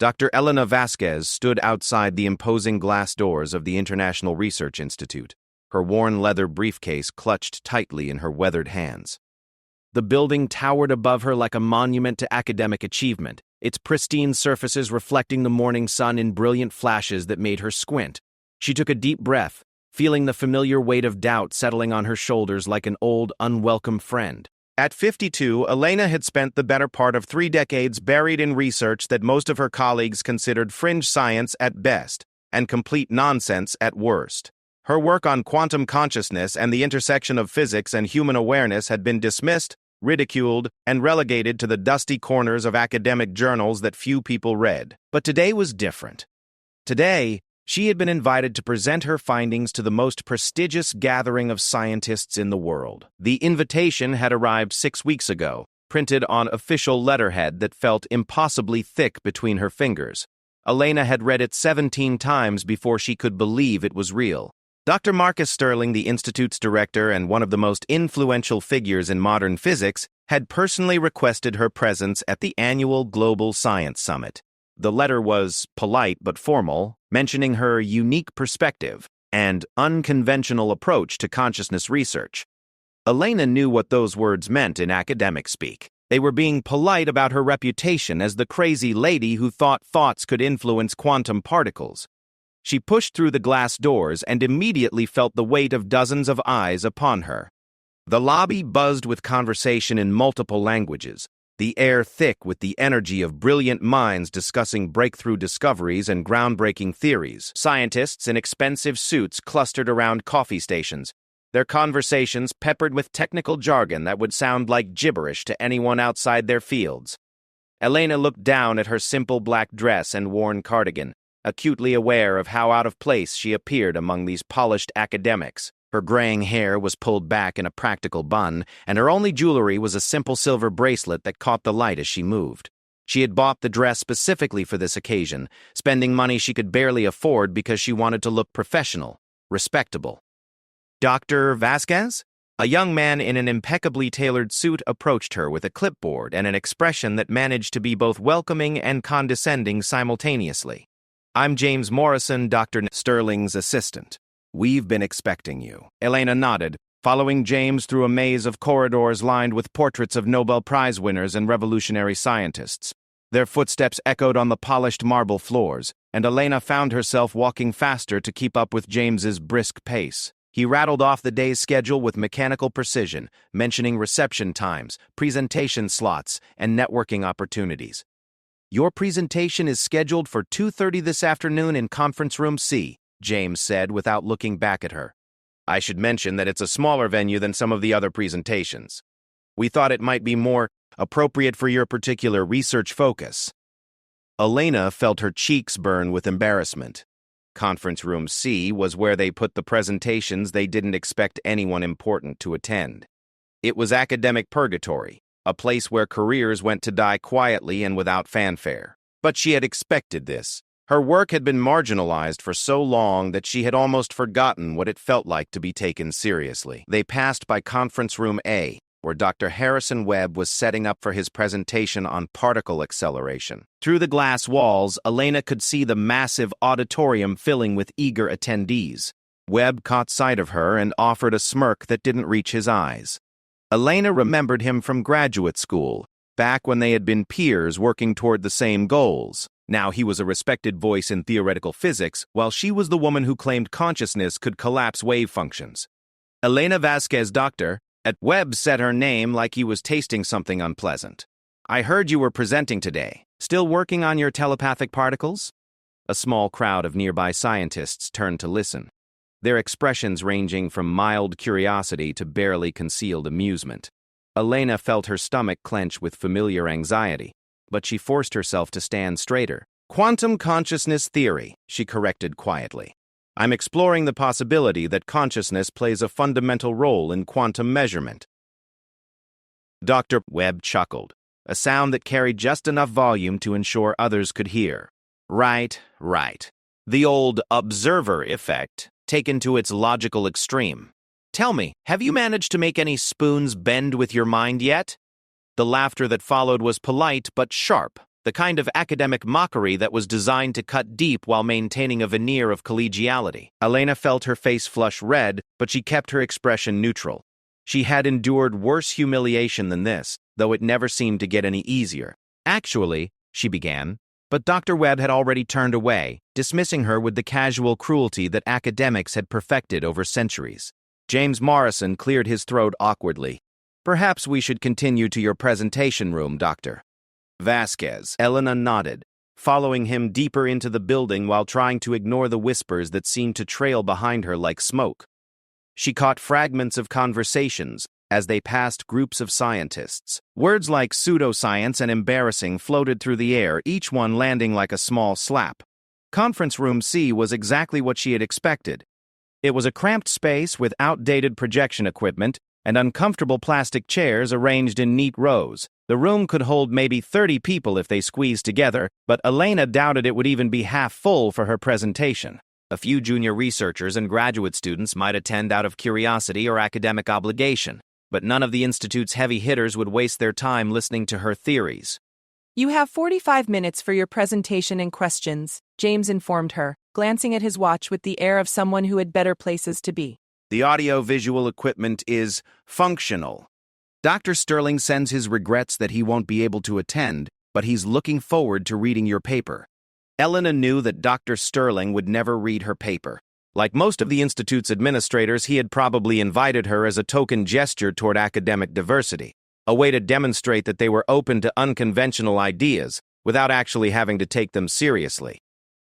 Dr. Elena Vasquez stood outside the imposing glass doors of the International Research Institute, her worn leather briefcase clutched tightly in her weathered hands. The building towered above her like a monument to academic achievement, its pristine surfaces reflecting the morning sun in brilliant flashes that made her squint. She took a deep breath, feeling the familiar weight of doubt settling on her shoulders like an old, unwelcome friend. At 52, Elena had spent the better part of 3 decades buried in research that most of her colleagues considered fringe science at best and complete nonsense at worst. Her work on quantum consciousness and the intersection of physics and human awareness had been dismissed, ridiculed, and relegated to the dusty corners of academic journals that few people read. But today was different. Today, she had been invited to present her findings to the most prestigious gathering of scientists in the world. The invitation had arrived 6 weeks ago, printed on official letterhead that felt impossibly thick between her fingers. Elena had read it 17 times before she could believe it was real. Dr. Marcus Stirling, the Institute's director and one of the most influential figures in modern physics, had personally requested her presence at the annual Global Science Summit. The letter was polite but formal, mentioning her unique perspective and unconventional approach to consciousness research. Elena knew what those words meant in academic speak. They were being polite about her reputation as the crazy lady who thought thoughts could influence quantum particles. She pushed through the glass doors and immediately felt the weight of dozens of eyes upon her. The lobby buzzed with conversation in multiple languages, the air thick with the energy of brilliant minds discussing breakthrough discoveries and groundbreaking theories. Scientists in expensive suits clustered around coffee stations, their conversations peppered with technical jargon that would sound like gibberish to anyone outside their fields. Elena looked down at her simple black dress and worn cardigan, acutely aware of how out of place she appeared among these polished academics. Her graying hair was pulled back in a practical bun, and her only jewelry was a simple silver bracelet that caught the light as she moved. She had bought the dress specifically for this occasion, spending money she could barely afford because she wanted to look professional, respectable. Dr. Vasquez? A young man in an impeccably tailored suit approached her with a clipboard and an expression that managed to be both welcoming and condescending simultaneously. "I'm James Morrison, Dr. Stirling's assistant. We've been expecting you." Elena nodded, following James through a maze of corridors lined with portraits of Nobel Prize winners and revolutionary scientists. Their footsteps echoed on the polished marble floors, and Elena found herself walking faster to keep up with James's brisk pace. He rattled off the day's schedule with mechanical precision, mentioning reception times, presentation slots, and networking opportunities. "Your presentation is scheduled for 2:30 this afternoon in Conference Room C," James said without looking back at her. "I should mention that it's a smaller venue than some of the other presentations. We thought it might be more appropriate for your particular research focus." Elena felt her cheeks burn with embarrassment. Conference Room C was where they put the presentations they didn't expect anyone important to attend. It was academic purgatory, a place where careers went to die quietly and without fanfare. But she had expected this. Her work had been marginalized for so long that she had almost forgotten what it felt like to be taken seriously. They passed by Conference Room A, where Dr. Harrison Webb was setting up for his presentation on particle acceleration. Through the glass walls, Elena could see the massive auditorium filling with eager attendees. Webb caught sight of her and offered a smirk that didn't reach his eyes. Elena remembered him from graduate school, back when they had been peers working toward the same goals. Now he was a respected voice in theoretical physics, while she was the woman who claimed consciousness could collapse wave functions. Elena Vasquez, Doctor, at Webb said her name like he was tasting something unpleasant. "I heard you were presenting today. Still working on your telepathic particles?" A small crowd of nearby scientists turned to listen, their expressions ranging from mild curiosity to barely concealed amusement. Elena felt her stomach clench with familiar anxiety, but she forced herself to stand straighter. "Quantum consciousness theory," she corrected quietly. "I'm exploring the possibility that consciousness plays a fundamental role in quantum measurement." Dr. Webb chuckled, a sound that carried just enough volume to ensure others could hear. Right. The old observer effect, taken to its logical extreme. "Tell me, have you managed to make any spoons bend with your mind yet?" The laughter that followed was polite but sharp, the kind of academic mockery that was designed to cut deep while maintaining a veneer of collegiality. Elena felt her face flush red, but she kept her expression neutral. She had endured worse humiliation than this, though it never seemed to get any easier. Actually, she began, but Dr. Webb had already turned away, dismissing her with the casual cruelty that academics had perfected over centuries. James Morrison cleared his throat awkwardly. "Perhaps we should continue to your presentation room, Dr. Vasquez." Elena nodded, following him deeper into the building while trying to ignore the whispers that seemed to trail behind her like smoke. She caught fragments of conversations as they passed groups of scientists. Words like pseudoscience and embarrassing floated through the air, each one landing like a small slap. Conference Room C was exactly what she had expected. It was a cramped space with outdated projection equipment and uncomfortable plastic chairs arranged in neat rows. The room could hold maybe 30 people if they squeezed together, but Elena doubted it would even be half full for her presentation. A few junior researchers and graduate students might attend out of curiosity or academic obligation, but none of the Institute's heavy hitters would waste their time listening to her theories. "You have 45 minutes for your presentation and questions," James informed her, glancing at his watch with the air of someone who had better places to be. "The audio-visual equipment is functional. Dr. Sterling sends his regrets that he won't be able to attend, but he's looking forward to reading your paper." Elena knew that Dr. Sterling would never read her paper. Like most of the Institute's administrators, he had probably invited her as a token gesture toward academic diversity, a way to demonstrate that they were open to unconventional ideas without actually having to take them seriously.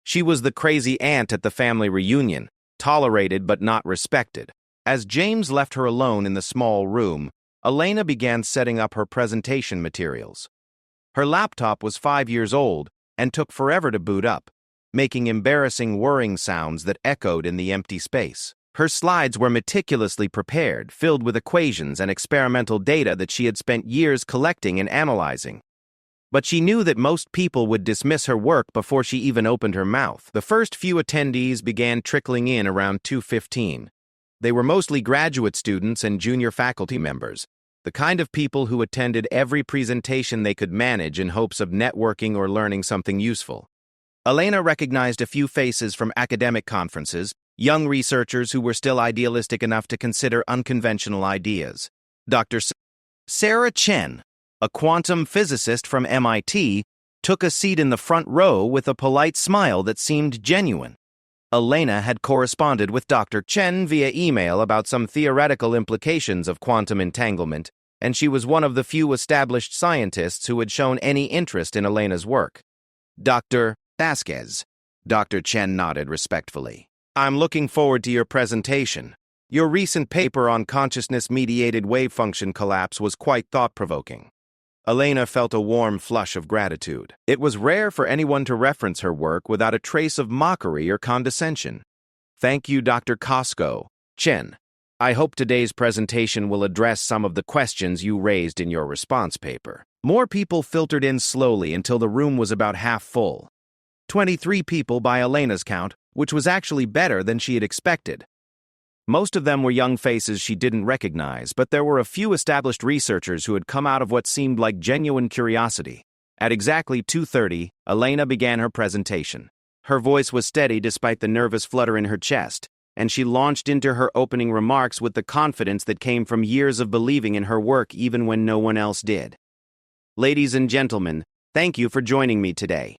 She was the crazy aunt at the family reunion, tolerated but not respected. As James left her alone in the small room, Elena began setting up her presentation materials. Her laptop was 5 years old and took forever to boot up, making embarrassing whirring sounds that echoed in the empty space. Her slides were meticulously prepared, filled with equations and experimental data that she had spent years collecting and analyzing. But she knew that most people would dismiss her work before she even opened her mouth. The first few attendees began trickling in around 2:15. They were mostly graduate students and junior faculty members, the kind of people who attended every presentation they could manage in hopes of networking or learning something useful. Elena recognized a few faces from academic conferences, young researchers who were still idealistic enough to consider unconventional ideas. Dr. Sarah Chen, a quantum physicist from MIT, took a seat in the front row with a polite smile that seemed genuine. Elena had corresponded with Dr. Chen via email about some theoretical implications of quantum entanglement, and she was one of the few established scientists who had shown any interest in Elena's work. "Dr. Vasquez," Dr. Chen nodded respectfully. "I'm looking forward to your presentation. Your recent paper on consciousness-mediated wave function collapse was quite thought-provoking." Elena felt a warm flush of gratitude. It was rare for anyone to reference her work without a trace of mockery or condescension. "Thank you, Dr. Costco. Chen, I hope today's presentation will address some of the questions you raised in your response paper." More people filtered in slowly until the room was about half full. 23 people by Elena's count, which was actually better than she had expected. Most of them were young faces she didn't recognize, but there were a few established researchers who had come out of what seemed like genuine curiosity. At exactly 2:30, Elena began her presentation. Her voice was steady despite the nervous flutter in her chest, and she launched into her opening remarks with the confidence that came from years of believing in her work even when no one else did. "Ladies and gentlemen, thank you for joining me today.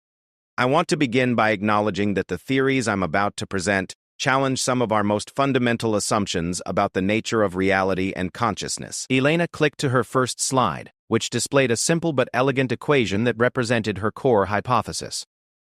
I want to begin by acknowledging that the theories I'm about to present challenge some of our most fundamental assumptions about the nature of reality and consciousness." Elena clicked to her first slide, which displayed a simple but elegant equation that represented her core hypothesis.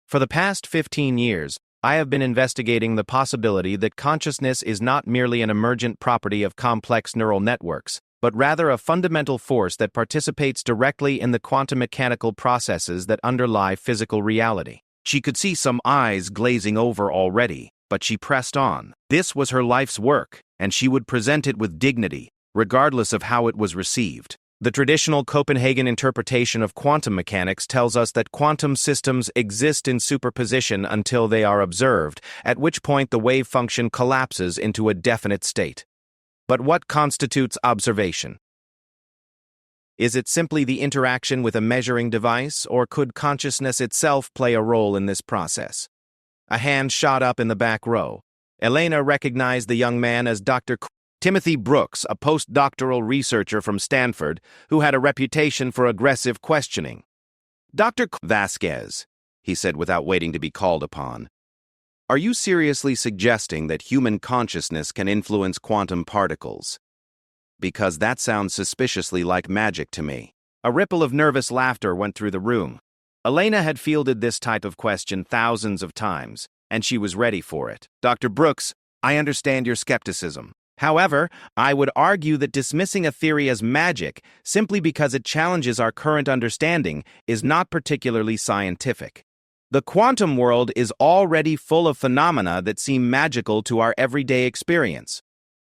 "For the past 15 years, I have been investigating the possibility that consciousness is not merely an emergent property of complex neural networks, but rather a fundamental force that participates directly in the quantum mechanical processes that underlie physical reality." She could see some eyes glazing over already, but she pressed on. This was her life's work, and she would present it with dignity, regardless of how it was received. The traditional Copenhagen interpretation of quantum mechanics tells us that quantum systems exist in superposition until they are observed, at which point the wave function collapses into a definite state. But what constitutes observation? Is it simply the interaction with a measuring device, or could consciousness itself play a role in this process? A hand shot up in the back row. Elena recognized the young man as Dr. Timothy Brooks, a postdoctoral researcher from Stanford who had a reputation for aggressive questioning. Dr. Vasquez, he said without waiting to be called upon, are you seriously suggesting that human consciousness can influence quantum particles? Because that sounds suspiciously like magic to me. A ripple of nervous laughter went through the room. Elena had fielded this type of question thousands of times, and she was ready for it. Dr. Brooks, I understand your skepticism. However, I would argue that dismissing a theory as magic simply because it challenges our current understanding is not particularly scientific. The quantum world is already full of phenomena that seem magical to our everyday experience.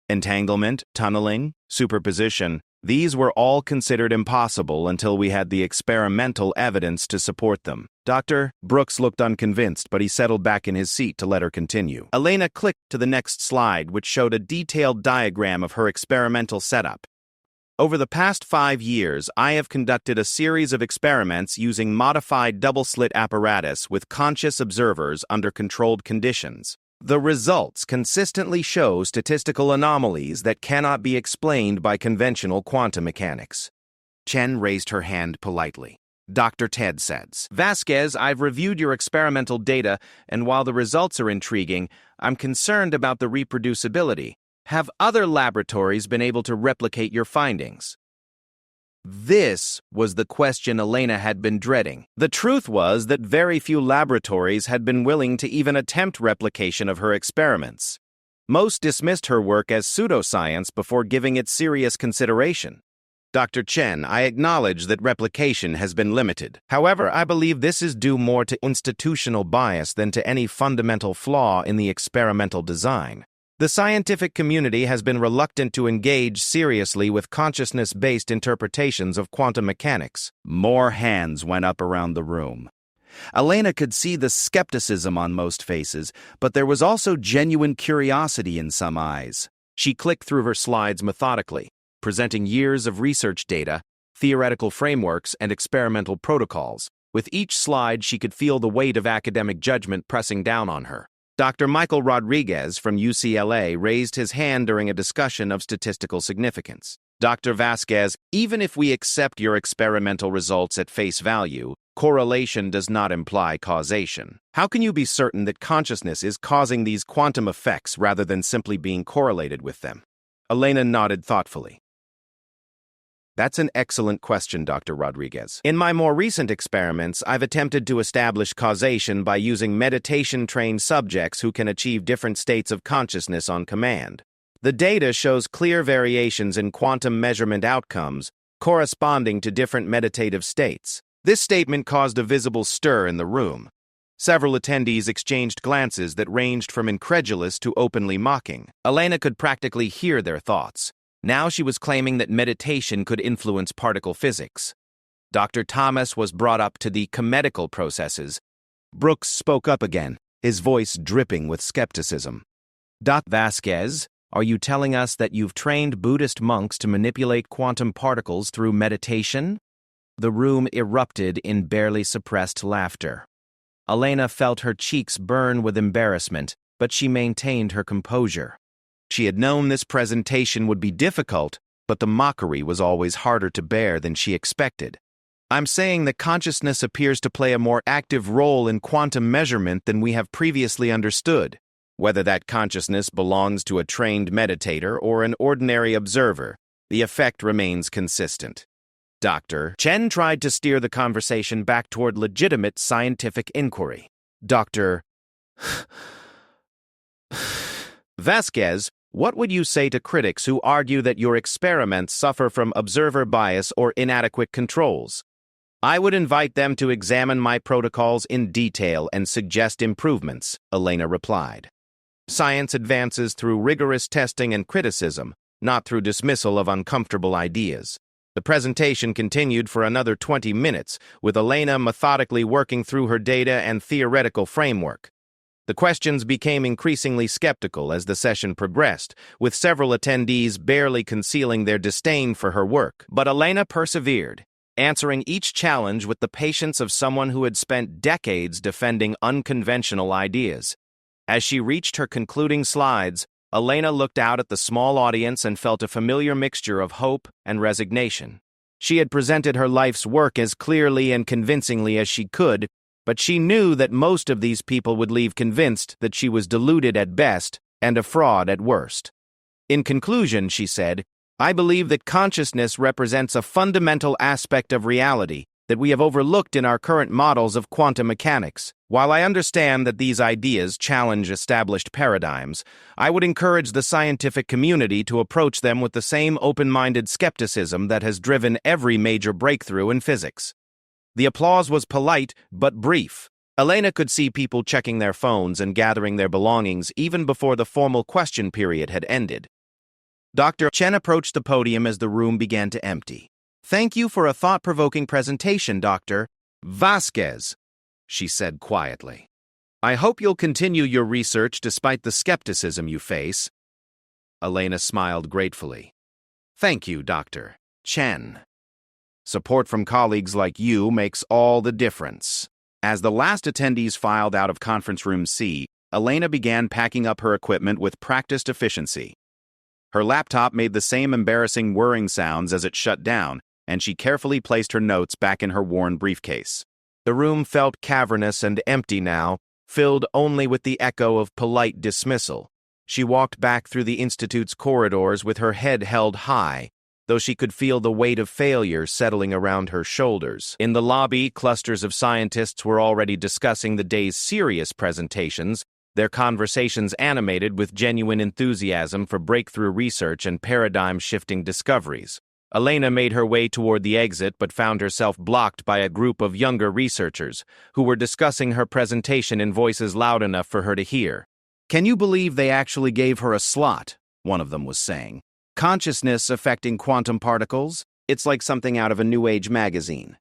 Entanglement, tunneling, superposition, these were all considered impossible until we had the experimental evidence to support them. Dr. Brooks looked unconvinced, but he settled back in his seat to let her continue. Elena clicked to the next slide, which showed a detailed diagram of her experimental setup. Over the past 5 years, I have conducted a series of experiments using modified double-slit apparatus with conscious observers under controlled conditions. The results consistently show statistical anomalies that cannot be explained by conventional quantum mechanics. Chen raised her hand politely. Dr. Ted says, Vasquez, I've reviewed your experimental data, and while the results are intriguing, I'm concerned about the reproducibility. Have other laboratories been able to replicate your findings? This was the question Elena had been dreading. The truth was that very few laboratories had been willing to even attempt replication of her experiments. Most dismissed her work as pseudoscience before giving it serious consideration. Dr. Chen, I acknowledge that replication has been limited. However, I believe this is due more to institutional bias than to any fundamental flaw in the experimental design. The scientific community has been reluctant to engage seriously with consciousness-based interpretations of quantum mechanics. More hands went up around the room. Elena could see the skepticism on most faces, but there was also genuine curiosity in some eyes. She clicked through her slides methodically, presenting years of research data, theoretical frameworks, and experimental protocols. With each slide, she could feel the weight of academic judgment pressing down on her. Dr. Michael Rodriguez from UCLA raised his hand during a discussion of statistical significance. Dr. Vasquez, even if we accept your experimental results at face value, correlation does not imply causation. How can you be certain that consciousness is causing these quantum effects rather than simply being correlated with them? Elena nodded thoughtfully. That's an excellent question, Dr. Rodriguez. In my more recent experiments, I've attempted to establish causation by using meditation-trained subjects who can achieve different states of consciousness on command. The data shows clear variations in quantum measurement outcomes corresponding to different meditative states. This statement caused a visible stir in the room. Several attendees exchanged glances that ranged from incredulous to openly mocking. Elena could practically hear their thoughts. Now she was claiming that meditation could influence particle physics. Dr. Thomas was brought up to the comedical processes. Brooks spoke up again, his voice dripping with skepticism. Dr. Vasquez, are you telling us that you've trained Buddhist monks to manipulate quantum particles through meditation? The room erupted in barely suppressed laughter. Elena felt her cheeks burn with embarrassment, but she maintained her composure. She had known this presentation would be difficult, but the mockery was always harder to bear than she expected. I'm saying that consciousness appears to play a more active role in quantum measurement than we have previously understood. Whether that consciousness belongs to a trained meditator or an ordinary observer, the effect remains consistent. Dr. Chen tried to steer the conversation back toward legitimate scientific inquiry. Dr. Vasquez, what would you say to critics who argue that your experiments suffer from observer bias or inadequate controls? I would invite them to examine my protocols in detail and suggest improvements, Elena replied. Science advances through rigorous testing and criticism, not through dismissal of uncomfortable ideas. The presentation continued for another 20 minutes, with Elena methodically working through her data and theoretical framework. The questions became increasingly skeptical as the session progressed, with several attendees barely concealing their disdain for her work. But Elena persevered, answering each challenge with the patience of someone who had spent decades defending unconventional ideas. As she reached her concluding slides, Elena looked out at the small audience and felt a familiar mixture of hope and resignation. She had presented her life's work as clearly and convincingly as she could, but she knew that most of these people would leave convinced that she was deluded at best and a fraud at worst. In conclusion, she said, "I believe that consciousness represents a fundamental aspect of reality that we have overlooked in our current models of quantum mechanics. While I understand that these ideas challenge established paradigms, I would encourage the scientific community to approach them with the same open-minded skepticism that has driven every major breakthrough in physics." The applause was polite but brief. Elena could see people checking their phones and gathering their belongings even before the formal question period had ended. Dr. Chen approached the podium as the room began to empty. "Thank you for a thought-provoking presentation, Dr. Vasquez," she said quietly. "I hope you'll continue your research despite the skepticism you face." Elena smiled gratefully. "Thank you, Dr. Chen. Support from colleagues like you makes all the difference." As the last attendees filed out of Conference Room C, Elena began packing up her equipment with practiced efficiency. Her laptop made the same embarrassing whirring sounds as it shut down, and she carefully placed her notes back in her worn briefcase. The room felt cavernous and empty now, filled only with the echo of polite dismissal. She walked back through the Institute's corridors with her head held high, though she could feel the weight of failure settling around her shoulders. In the lobby, clusters of scientists were already discussing the day's serious presentations, their conversations animated with genuine enthusiasm for breakthrough research and paradigm-shifting discoveries. Elena made her way toward the exit but found herself blocked by a group of younger researchers who were discussing her presentation in voices loud enough for her to hear. "Can you believe they actually gave her a slot?" one of them was saying. "Consciousness affecting quantum particles? It's like something out of a New Age magazine."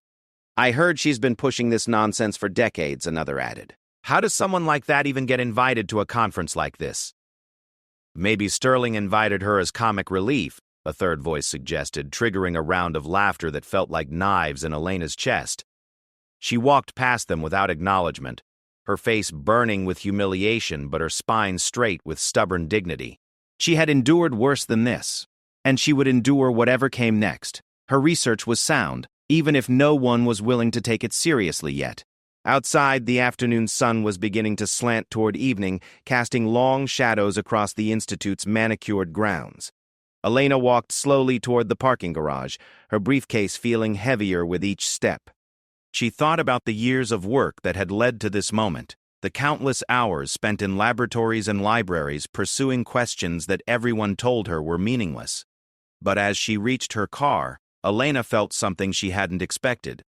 "I heard she's been pushing this nonsense for decades," another added. "How does someone like that even get invited to a conference like this?" "Maybe Sterling invited her as comic relief," a third voice suggested, triggering a round of laughter that felt like knives in Elena's chest. She walked past them without acknowledgement, her face burning with humiliation but her spine straight with stubborn dignity. She had endured worse than this, and she would endure whatever came next. Her research was sound, even if no one was willing to take it seriously yet. Outside, the afternoon sun was beginning to slant toward evening, casting long shadows across the Institute's manicured grounds. Elena walked slowly toward the parking garage, her briefcase feeling heavier with each step. She thought about the years of work that had led to this moment, the countless hours spent in laboratories and libraries pursuing questions that everyone told her were meaningless. But as she reached her car, Elena felt something she hadn't expected.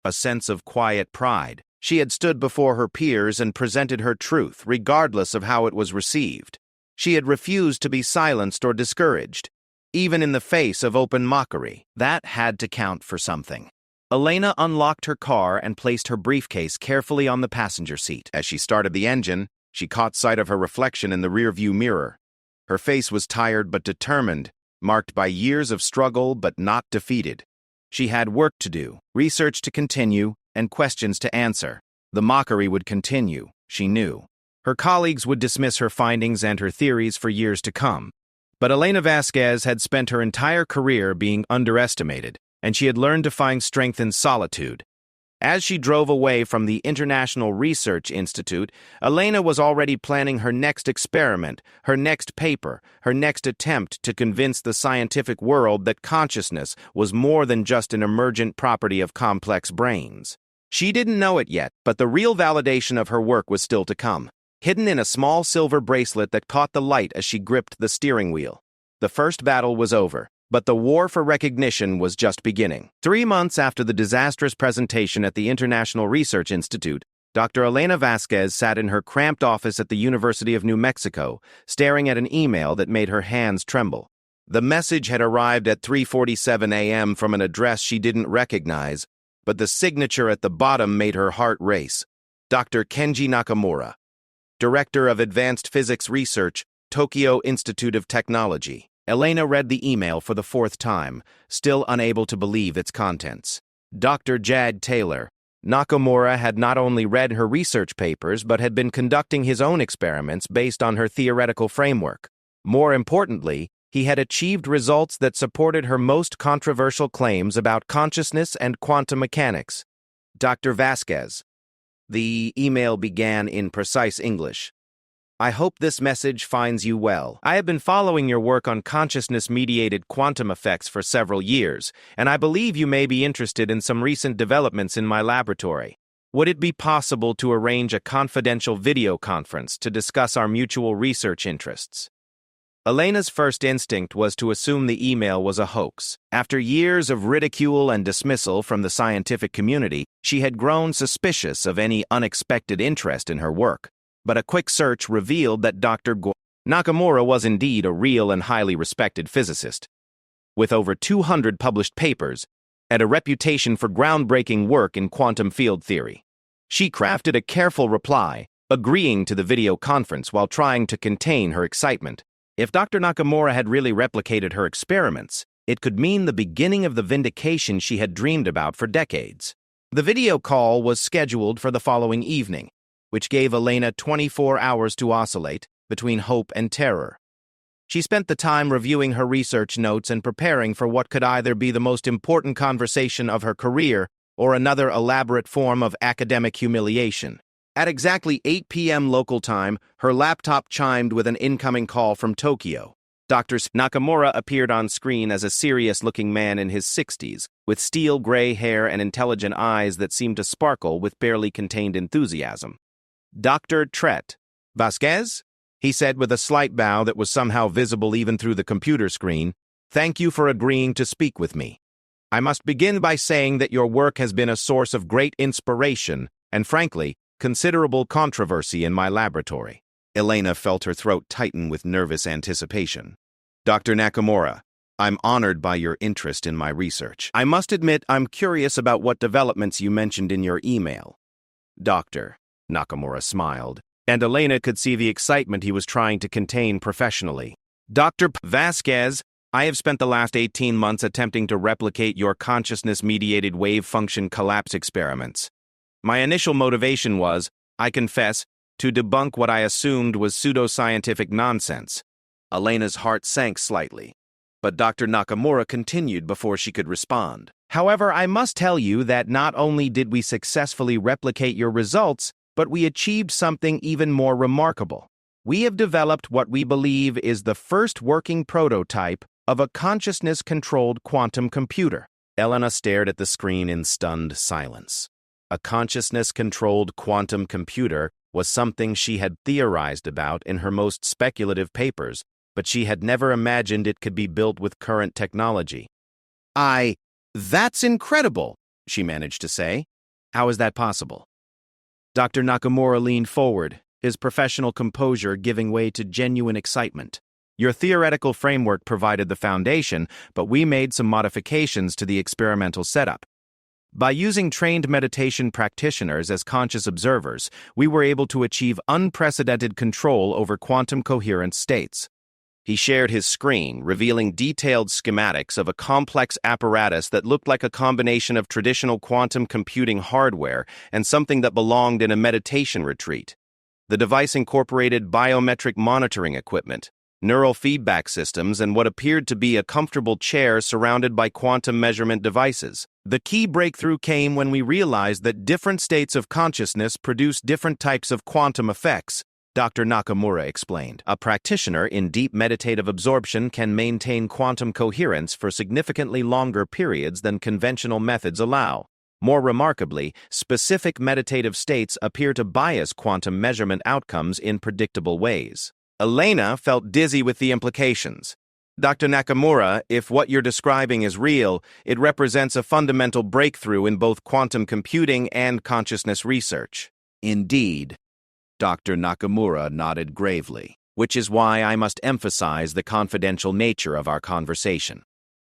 A sense of quiet pride. She had stood before her peers and presented her truth, regardless of how it was received. She had refused to be silenced or discouraged, even in the face of open mockery. That had to count for something. Elena unlocked her car and placed her briefcase carefully on the passenger seat. As she started the engine, she caught sight of her reflection in the rearview mirror. Her face was tired but determined, marked by years of struggle but not defeated. She had work to do, research to continue, and questions to answer. The mockery would continue, she knew. Her colleagues would dismiss her findings and her theories for years to come. But Elena Vasquez had spent her entire career being underestimated, and she had learned to find strength in solitude. As she drove away from the International Research Institute, Elena was already planning her next experiment, her next paper, her next attempt to convince the scientific world that consciousness was more than just an emergent property of complex brains. She didn't know it yet, but the real validation of her work was still to come, hidden in a small silver bracelet that caught the light as she gripped the steering wheel. The first battle was over, but the war for recognition was just beginning. 3 months after the disastrous presentation at the International Research Institute, Dr. Elena Vasquez sat in her cramped office at the University of New Mexico, staring at an email that made her hands tremble. The message had arrived at 3:47 a.m. from an address she didn't recognize, but the signature at the bottom made her heart race. Dr. Kenji Nakamura. Director of Advanced Physics Research, Tokyo Institute of Technology. Elena read the email for the fourth time, still unable to believe its contents. Dr. Jad Taylor. Nakamura had not only read her research papers but had been conducting his own experiments based on her theoretical framework. More importantly, he had achieved results that supported her most controversial claims about consciousness and quantum mechanics. Dr. Vasquez. The email began in precise English. I hope this message finds you well. I have been following your work on consciousness-mediated quantum effects for several years, and I believe you may be interested in some recent developments in my laboratory. Would it be possible to arrange a confidential video conference to discuss our mutual research interests? Elena's first instinct was to assume the email was a hoax. After years of ridicule and dismissal from the scientific community, she had grown suspicious of any unexpected interest in her work. But a quick search revealed that Dr. Nakamura was indeed a real and highly respected physicist. With over 200 published papers and a reputation for groundbreaking work in quantum field theory. She crafted a careful reply, agreeing to the video conference while trying to contain her excitement. If Dr. Nakamura had really replicated her experiments, it could mean the beginning of the vindication she had dreamed about for decades. The video call was scheduled for the following evening, which gave Elena 24 hours to oscillate between hope and terror. She spent the time reviewing her research notes and preparing for what could either be the most important conversation of her career or another elaborate form of academic humiliation. At exactly 8 p.m. local time, her laptop chimed with an incoming call from Tokyo. Dr. Nakamura appeared on screen as a serious-looking man in his 60s, with steel gray hair and intelligent eyes that seemed to sparkle with barely contained enthusiasm. Dr. Tret. Vasquez? He said with a slight bow that was somehow visible even through the computer screen. Thank you for agreeing to speak with me. I must begin by saying that your work has been a source of great inspiration and, frankly, considerable controversy in my laboratory. Elena felt her throat tighten with nervous anticipation. Dr. Nakamura, I'm honored by your interest in my research. I must admit I'm curious about what developments you mentioned in your email. Doctor. Nakamura smiled, and Elena could see the excitement he was trying to contain professionally. Dr. Vasquez, I have spent the last 18 months attempting to replicate your consciousness-mediated wave function collapse experiments. My initial motivation was, I confess, to debunk what I assumed was pseudoscientific nonsense. Elena's heart sank slightly, but Dr. Nakamura continued before she could respond. However, I must tell you that not only did we successfully replicate your results, but we achieved something even more remarkable. We have developed what we believe is the first working prototype of a consciousness-controlled quantum computer. Elena stared at the screen in stunned silence. A consciousness-controlled quantum computer was something she had theorized about in her most speculative papers, but she had never imagined it could be built with current technology. That's incredible, she managed to say. How is that possible? Dr. Nakamura leaned forward, his professional composure giving way to genuine excitement. Your theoretical framework provided the foundation, but we made some modifications to the experimental setup. By using trained meditation practitioners as conscious observers, we were able to achieve unprecedented control over quantum coherent states. He shared his screen, revealing detailed schematics of a complex apparatus that looked like a combination of traditional quantum computing hardware and something that belonged in a meditation retreat. The device incorporated biometric monitoring equipment, neural feedback systems, and what appeared to be a comfortable chair surrounded by quantum measurement devices. The key breakthrough came when we realized that different states of consciousness produce different types of quantum effects, Dr. Nakamura explained. A practitioner in deep meditative absorption can maintain quantum coherence for significantly longer periods than conventional methods allow. More remarkably, specific meditative states appear to bias quantum measurement outcomes in predictable ways. Elena felt dizzy with the implications. Dr. Nakamura, if what you're describing is real, it represents a fundamental breakthrough in both quantum computing and consciousness research. Indeed. Dr. Nakamura nodded gravely, which is why I must emphasize the confidential nature of our conversation.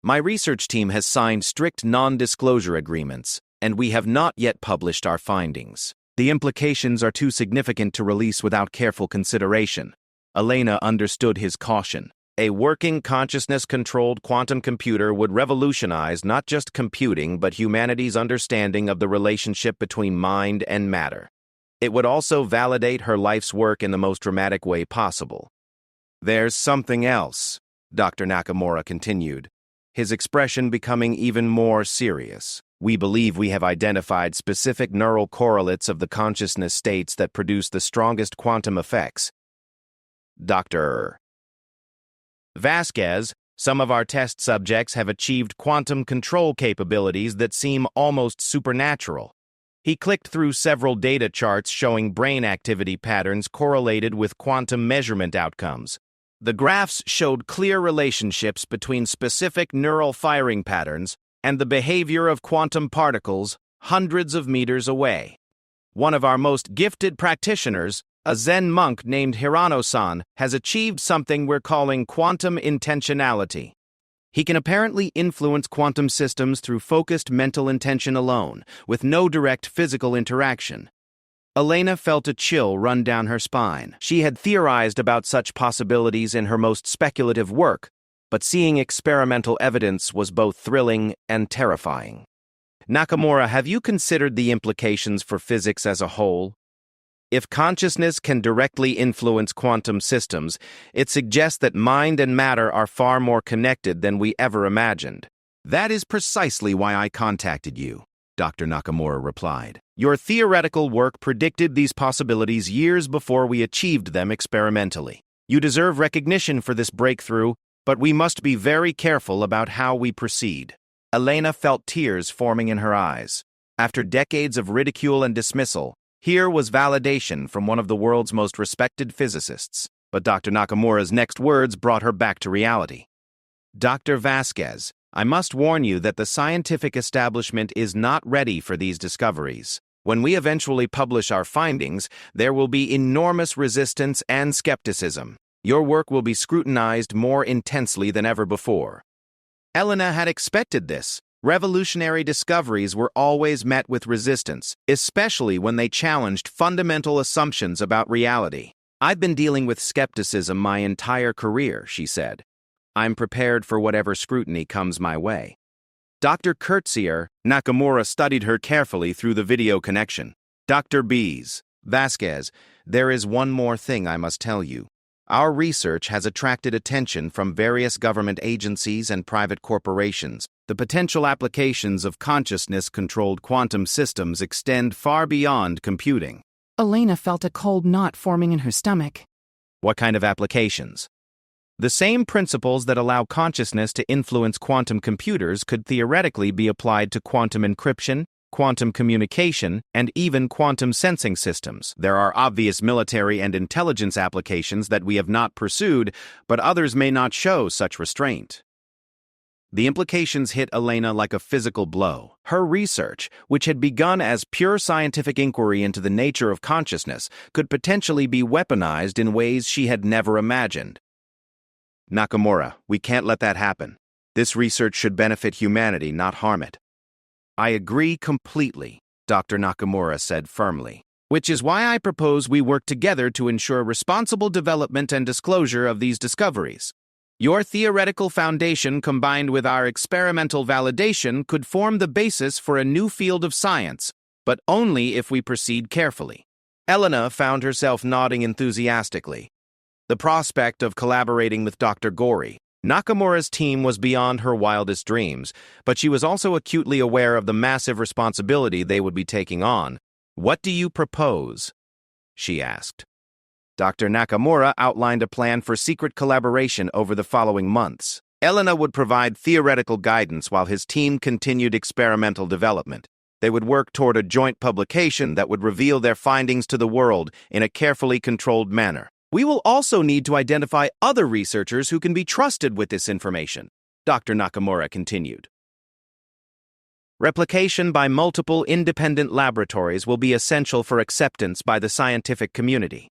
My research team has signed strict non-disclosure agreements, and we have not yet published our findings. The implications are too significant to release without careful consideration. Elena understood his caution. A working consciousness-controlled quantum computer would revolutionize not just computing but humanity's understanding of the relationship between mind and matter. It would also validate her life's work in the most dramatic way possible. "There's something else," Dr. Nakamura continued, his expression becoming even more serious. "We believe we have identified specific neural correlates of the consciousness states that produce the strongest quantum effects." Dr. Vasquez, some of our test subjects have achieved quantum control capabilities that seem almost supernatural. He clicked through several data charts showing brain activity patterns correlated with quantum measurement outcomes. The graphs showed clear relationships between specific neural firing patterns and the behavior of quantum particles hundreds of meters away. One of our most gifted practitioners, a Zen monk named Hirano-san, has achieved something we're calling quantum intentionality. He can apparently influence quantum systems through focused mental intention alone, with no direct physical interaction. Elena felt a chill run down her spine. She had theorized about such possibilities in her most speculative work, but seeing experimental evidence was both thrilling and terrifying. "Nakamura, have you considered the implications for physics as a whole? If consciousness can directly influence quantum systems, it suggests that mind and matter are far more connected than we ever imagined." "That is precisely why I contacted you," Dr. Nakamura replied. "Your theoretical work predicted these possibilities years before we achieved them experimentally. You deserve recognition for this breakthrough, but we must be very careful about how we proceed." Elena felt tears forming in her eyes. After decades of ridicule and dismissal, here was validation from one of the world's most respected physicists. But Dr. Nakamura's next words brought her back to reality. "Dr. Vasquez, I must warn you that the scientific establishment is not ready for these discoveries. When we eventually publish our findings, there will be enormous resistance and skepticism. Your work will be scrutinized more intensely than ever before." Elena had expected this. Revolutionary discoveries were always met with resistance, especially when they challenged fundamental assumptions about reality. "I've been dealing with skepticism my entire career," she said. "I'm prepared for whatever scrutiny comes my way." Dr. Kurtzier, Nakamura studied her carefully through the video connection. "Dr. Vasquez, there is one more thing I must tell you. Our research has attracted attention from various government agencies and private corporations. The potential applications of consciousness-controlled quantum systems extend far beyond computing." Elena felt a cold knot forming in her stomach. "What kind of applications?" "The same principles that allow consciousness to influence quantum computers could theoretically be applied to quantum encryption, quantum communication, and even quantum sensing systems. There are obvious military and intelligence applications that we have not pursued, but others may not show such restraint." The implications hit Elena like a physical blow. Her research, which had begun as pure scientific inquiry into the nature of consciousness, could potentially be weaponized in ways she had never imagined. "Nakamura, we can't let that happen. This research should benefit humanity, not harm it." "I agree completely," Dr. Nakamura said firmly, "which is why I propose we work together to ensure responsible development and disclosure of these discoveries. Your theoretical foundation combined with our experimental validation could form the basis for a new field of science, but only if we proceed carefully." Elena found herself nodding enthusiastically. The prospect of collaborating with Dr. Gori, Nakamura's team, was beyond her wildest dreams, but she was also acutely aware of the massive responsibility they would be taking on. "What do you propose?" she asked. Dr. Nakamura outlined a plan for secret collaboration over the following months. Elena would provide theoretical guidance while his team continued experimental development. They would work toward a joint publication that would reveal their findings to the world in a carefully controlled manner. "We will also need to identify other researchers who can be trusted with this information," Dr. Nakamura continued. "Replication by multiple independent laboratories will be essential for acceptance by the scientific community."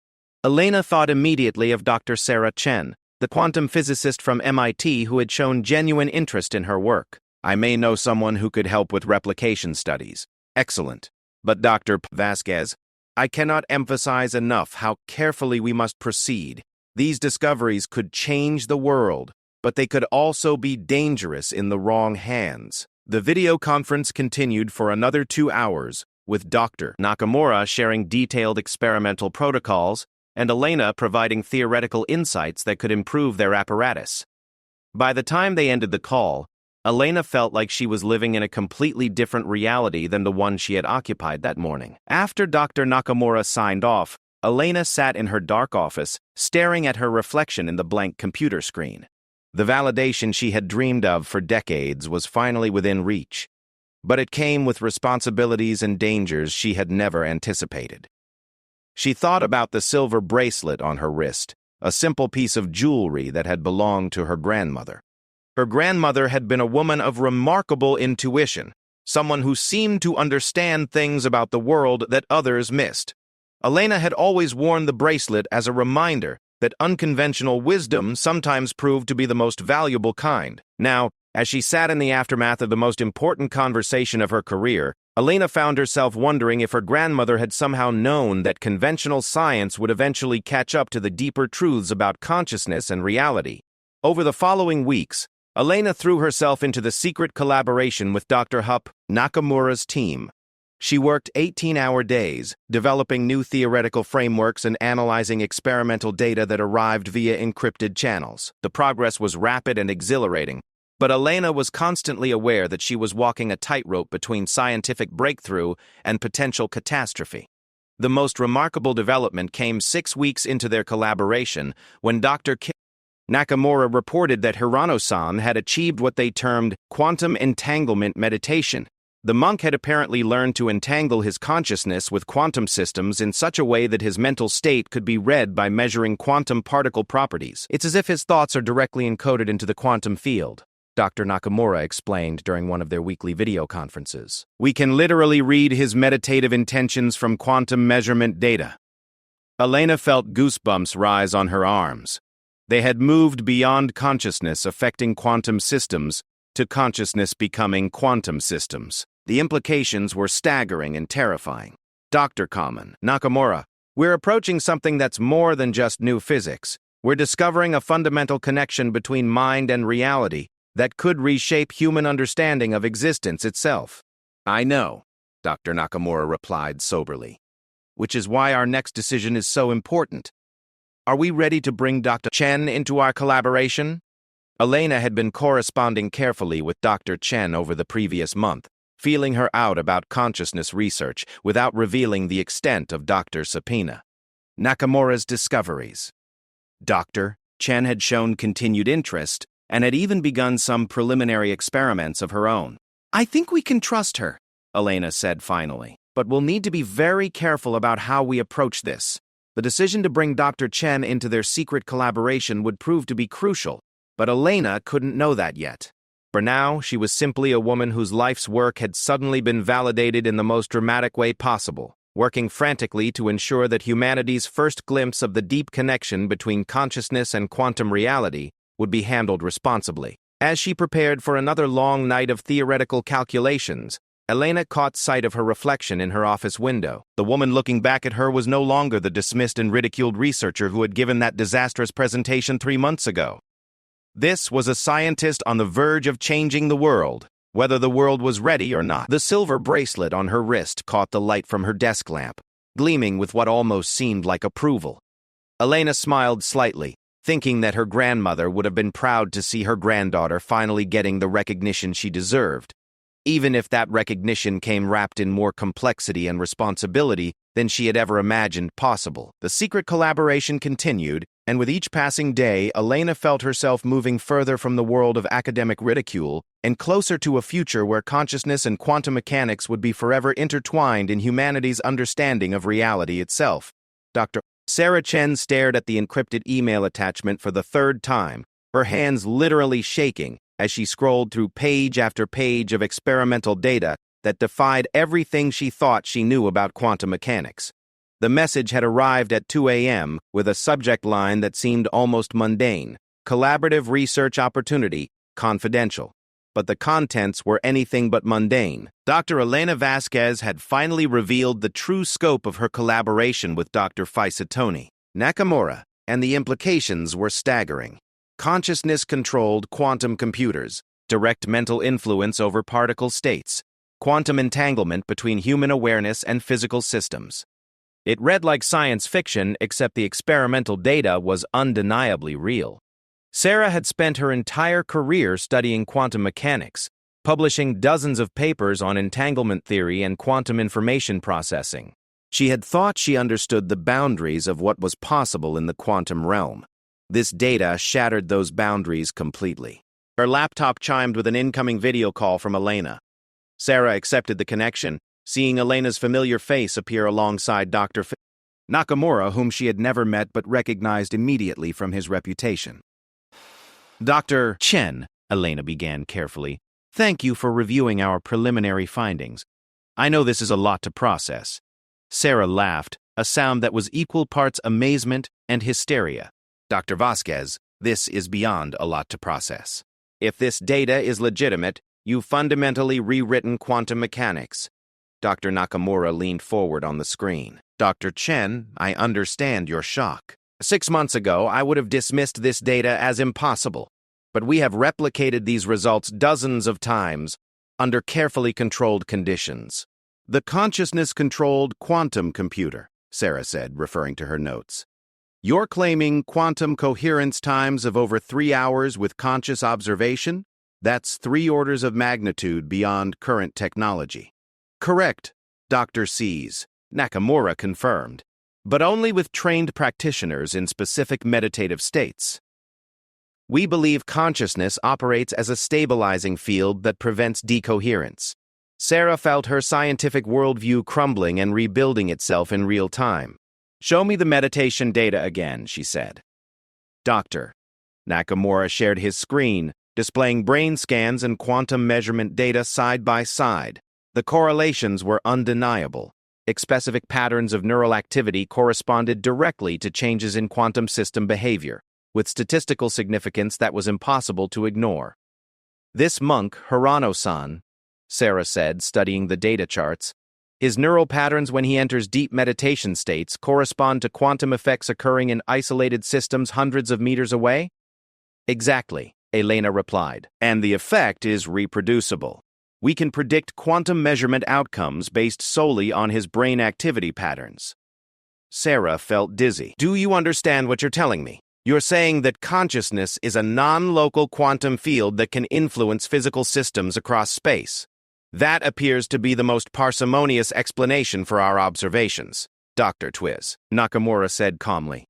Elena thought immediately of Dr. Sarah Chen, the quantum physicist from MIT who had shown genuine interest in her work. "I may know someone who could help with replication studies." "Excellent. But Dr. Vasquez, I cannot emphasize enough how carefully we must proceed. These discoveries could change the world, but they could also be dangerous in the wrong hands. The video conference continued for another 2 hours, with Dr. Nakamura sharing detailed experimental protocols and Elena providing theoretical insights that could improve their apparatus. By the time they ended the call, Elena felt like she was living in a completely different reality than the one she had occupied that morning. After Dr. Nakamura signed off, Elena sat in her dark office, staring at her reflection in the blank computer screen. The validation she had dreamed of for decades was finally within reach, but it came with responsibilities and dangers she had never anticipated. She thought about the silver bracelet on her wrist, a simple piece of jewelry that had belonged to her grandmother. Her grandmother had been a woman of remarkable intuition, someone who seemed to understand things about the world that others missed. Elena had always worn the bracelet as a reminder that unconventional wisdom sometimes proved to be the most valuable kind. Now, as she sat in the aftermath of the most important conversation of her career, Elena found herself wondering if her grandmother had somehow known that conventional science would eventually catch up to the deeper truths about consciousness and reality. Over the following weeks, Elena threw herself into the secret collaboration with Dr. Nakamura's team. She worked 18-hour days, developing new theoretical frameworks and analyzing experimental data that arrived via encrypted channels. The progress was rapid and exhilarating, but Elena was constantly aware that she was walking a tightrope between scientific breakthrough and potential catastrophe. The most remarkable development came 6 weeks into their collaboration when Dr. Nakamura reported that Hirano-san had achieved what they termed quantum entanglement meditation. The monk had apparently learned to entangle his consciousness with quantum systems in such a way that his mental state could be read by measuring quantum particle properties. It's as if his thoughts are directly encoded into the quantum field, Dr. Nakamura explained during one of their weekly video conferences. We can literally read his meditative intentions from quantum measurement data. Elena felt goosebumps rise on her arms. They had moved beyond consciousness affecting quantum systems to consciousness becoming quantum systems. The implications were staggering and terrifying. Dr. Nakamura, we're approaching something that's more than just new physics. We're discovering a fundamental connection between mind and reality that could reshape human understanding of existence itself. I know, Dr. Nakamura replied soberly, which is why our next decision is so important. Are we ready to bring Dr. Chen into our collaboration? Elena had been corresponding carefully with Dr. Chen over the previous month, feeling her out about consciousness research without revealing the extent of Dr. Nakamura's discoveries. Dr. Chen had shown continued interest and had even begun some preliminary experiments of her own. I think we can trust her, Elena said finally, but we'll need to be very careful about how we approach this. The decision to bring Dr. Chen into their secret collaboration would prove to be crucial, but Elena couldn't know that yet. For now, she was simply a woman whose life's work had suddenly been validated in the most dramatic way possible, working frantically to ensure that humanity's first glimpse of the deep connection between consciousness and quantum reality would be handled responsibly. As she prepared for another long night of theoretical calculations, Elena caught sight of her reflection in her office window. The woman looking back at her was no longer the dismissed and ridiculed researcher who had given that disastrous presentation 3 months ago. This was a scientist on the verge of changing the world, whether the world was ready or not. The silver bracelet on her wrist caught the light from her desk lamp, gleaming with what almost seemed like approval. Elena smiled slightly, thinking that her grandmother would have been proud to see her granddaughter finally getting the recognition she deserved, even if that recognition came wrapped in more complexity and responsibility than she had ever imagined possible. The secret collaboration continued, and with each passing day, Elena felt herself moving further from the world of academic ridicule and closer to a future where consciousness and quantum mechanics would be forever intertwined in humanity's understanding of reality itself. Dr. Sarah Chen stared at the encrypted email attachment for the 3rd time, her hands literally shaking as she scrolled through page after page of experimental data that defied everything she thought she knew about quantum mechanics. The message had arrived at 2 a.m. with a subject line that seemed almost mundane: Collaborative Research Opportunity, Confidential. but the contents were anything but mundane. Dr. Elena Vasquez had finally revealed the true scope of her collaboration with Dr. Faisatoni Nakamura, and the implications were staggering. Consciousness-controlled quantum computers, direct mental influence over particle states, quantum entanglement between human awareness and physical systems. It read like science fiction, except the experimental data was undeniably real. Sarah had spent her entire career studying quantum mechanics, publishing dozens of papers on entanglement theory and quantum information processing. She had thought she understood the boundaries of what was possible in the quantum realm. This data shattered those boundaries completely. Her laptop chimed with an incoming video call from Elena. Sarah accepted the connection, seeing Elena's familiar face appear alongside Dr. Nakamura, whom she had never met but recognized immediately from his reputation. Dr. Chen, Elena began carefully, thank you for reviewing our preliminary findings. I know this is a lot to process. Sarah laughed, a sound that was equal parts amazement and hysteria. Dr. Vasquez, this is beyond a lot to process. If this data is legitimate, you've fundamentally rewritten quantum mechanics. Dr. Nakamura leaned forward on the screen. Dr. Chen, I understand your shock. 6 months ago, I would have dismissed this data as impossible, but we have replicated these results dozens of times under carefully controlled conditions. The consciousness-controlled quantum computer, Sarah said, referring to her notes. You're claiming quantum coherence times of over 3 hours with conscious observation? That's 3 orders of magnitude beyond current technology. Correct, Dr. C's. Nakamura confirmed, but only with trained practitioners in specific meditative states. We believe consciousness operates as a stabilizing field that prevents decoherence. Sarah felt her scientific worldview crumbling and rebuilding itself in real time. Show me the meditation data again, she said. Doctor. Nakamura shared his screen, displaying brain scans and quantum measurement data side by side. The correlations were undeniable. Specific patterns of neural activity corresponded directly to changes in quantum system behavior, with statistical significance that was impossible to ignore. This monk, Hirano-san, Sarah said, studying the data charts, his neural patterns when he enters deep meditation states correspond to quantum effects occurring in isolated systems hundreds of meters away? Exactly, Elena replied, and the effect is reproducible. We can predict quantum measurement outcomes based solely on his brain activity patterns. Sarah felt dizzy. Do you understand what you're telling me? You're saying that consciousness is a non-local quantum field that can influence physical systems across space. That appears to be the most parsimonious explanation for our observations, Dr. Twiz, Nakamura said calmly.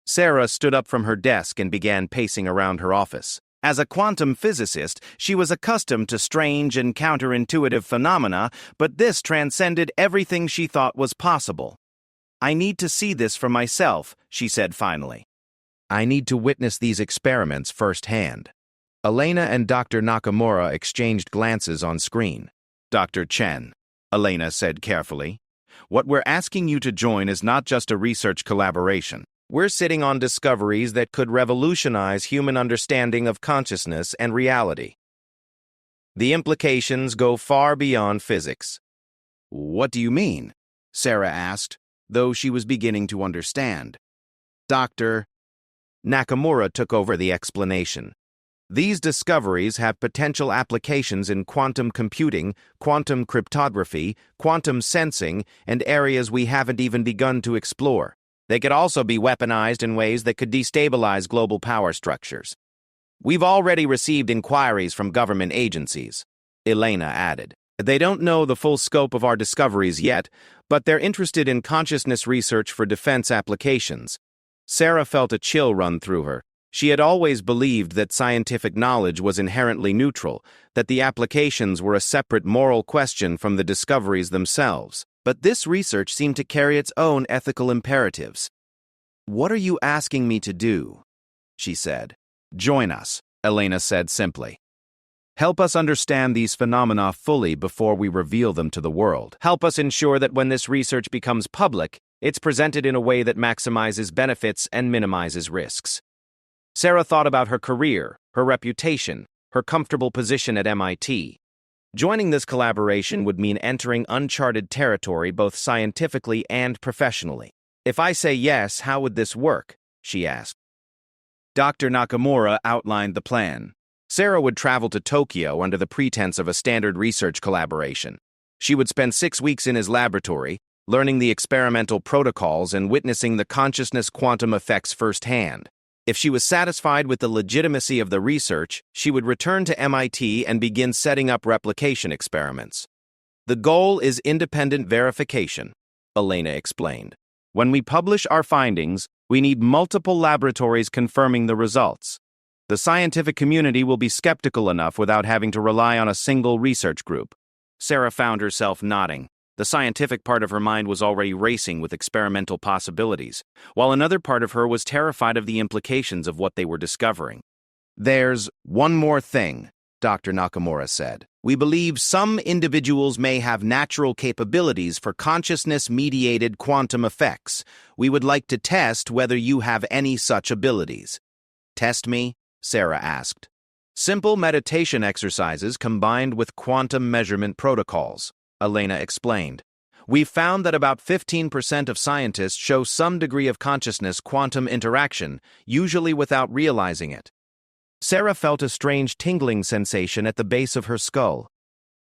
Sarah stood up from her desk and began pacing around her office. As a quantum physicist, she was accustomed to strange and counterintuitive phenomena, but this transcended everything she thought was possible. I need to see this for myself, she said finally. I need to witness these experiments firsthand. Elena and Dr. Nakamura exchanged glances on screen. Dr. Chen, Elena said carefully, what we're asking you to join is not just a research collaboration. We're sitting on discoveries that could revolutionize human understanding of consciousness and reality. The implications go far beyond physics. What do you mean? Sarah asked, though she was beginning to understand. Dr. Nakamura took over the explanation. These discoveries have potential applications in quantum computing, quantum cryptography, quantum sensing, and areas we haven't even begun to explore. They could also be weaponized in ways that could destabilize global power structures. We've already received inquiries from government agencies, Elena added. They don't know the full scope of our discoveries yet, but they're interested in consciousness research for defense applications. Sarah felt a chill run through her. She had always believed that scientific knowledge was inherently neutral, that the applications were a separate moral question from the discoveries themselves. But this research seemed to carry its own ethical imperatives. What are you asking me to do? She said. Join us, Elena said simply. Help us understand these phenomena fully before we reveal them to the world. Help us ensure that when this research becomes public, it's presented in a way that maximizes benefits and minimizes risks. Sarah thought about her career, her reputation, her comfortable position at MIT. Joining this collaboration would mean entering uncharted territory both scientifically and professionally. "If I say yes, how would this work?" she asked. Dr. Nakamura outlined the plan. Sarah would travel to Tokyo under the pretense of a standard research collaboration. She would spend 6 weeks in his laboratory, learning the experimental protocols and witnessing the consciousness quantum effects firsthand. If she was satisfied with the legitimacy of the research, she would return to MIT and begin setting up replication experiments. "The goal is independent verification," Elena explained. "When we publish our findings, we need multiple laboratories confirming the results. The scientific community will be skeptical enough without having to rely on a single research group." Sarah found herself nodding. The scientific part of her mind was already racing with experimental possibilities, while another part of her was terrified of the implications of what they were discovering. "There's one more thing," Dr. Nakamura said. "We believe some individuals may have natural capabilities for consciousness-mediated quantum effects. We would like to test whether you have any such abilities." "Test me?" Sarah asked. "Simple meditation exercises combined with quantum measurement protocols," Elena explained. "We've found that about 15% of scientists show some degree of consciousness quantum interaction, usually without realizing it." Sarah felt a strange tingling sensation at the base of her skull.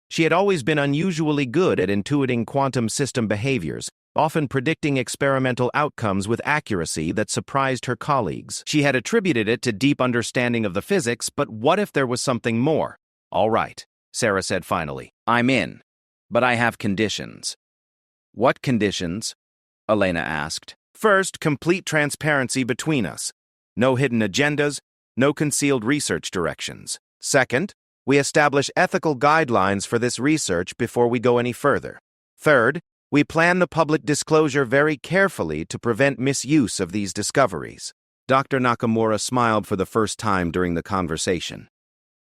She had always been unusually good at intuiting quantum system behaviors, often predicting experimental outcomes with accuracy that surprised her colleagues. She had attributed it to deep understanding of the physics, but what if there was something more? "All right," Sarah said finally. "I'm in. But I have conditions." "What conditions?" Elena asked. "First, complete transparency between us. No hidden agendas, no concealed research directions. Second, we establish ethical guidelines for this research before we go any further. Third, we plan the public disclosure very carefully to prevent misuse of these discoveries." Dr. Nakamura smiled for the first time during the conversation.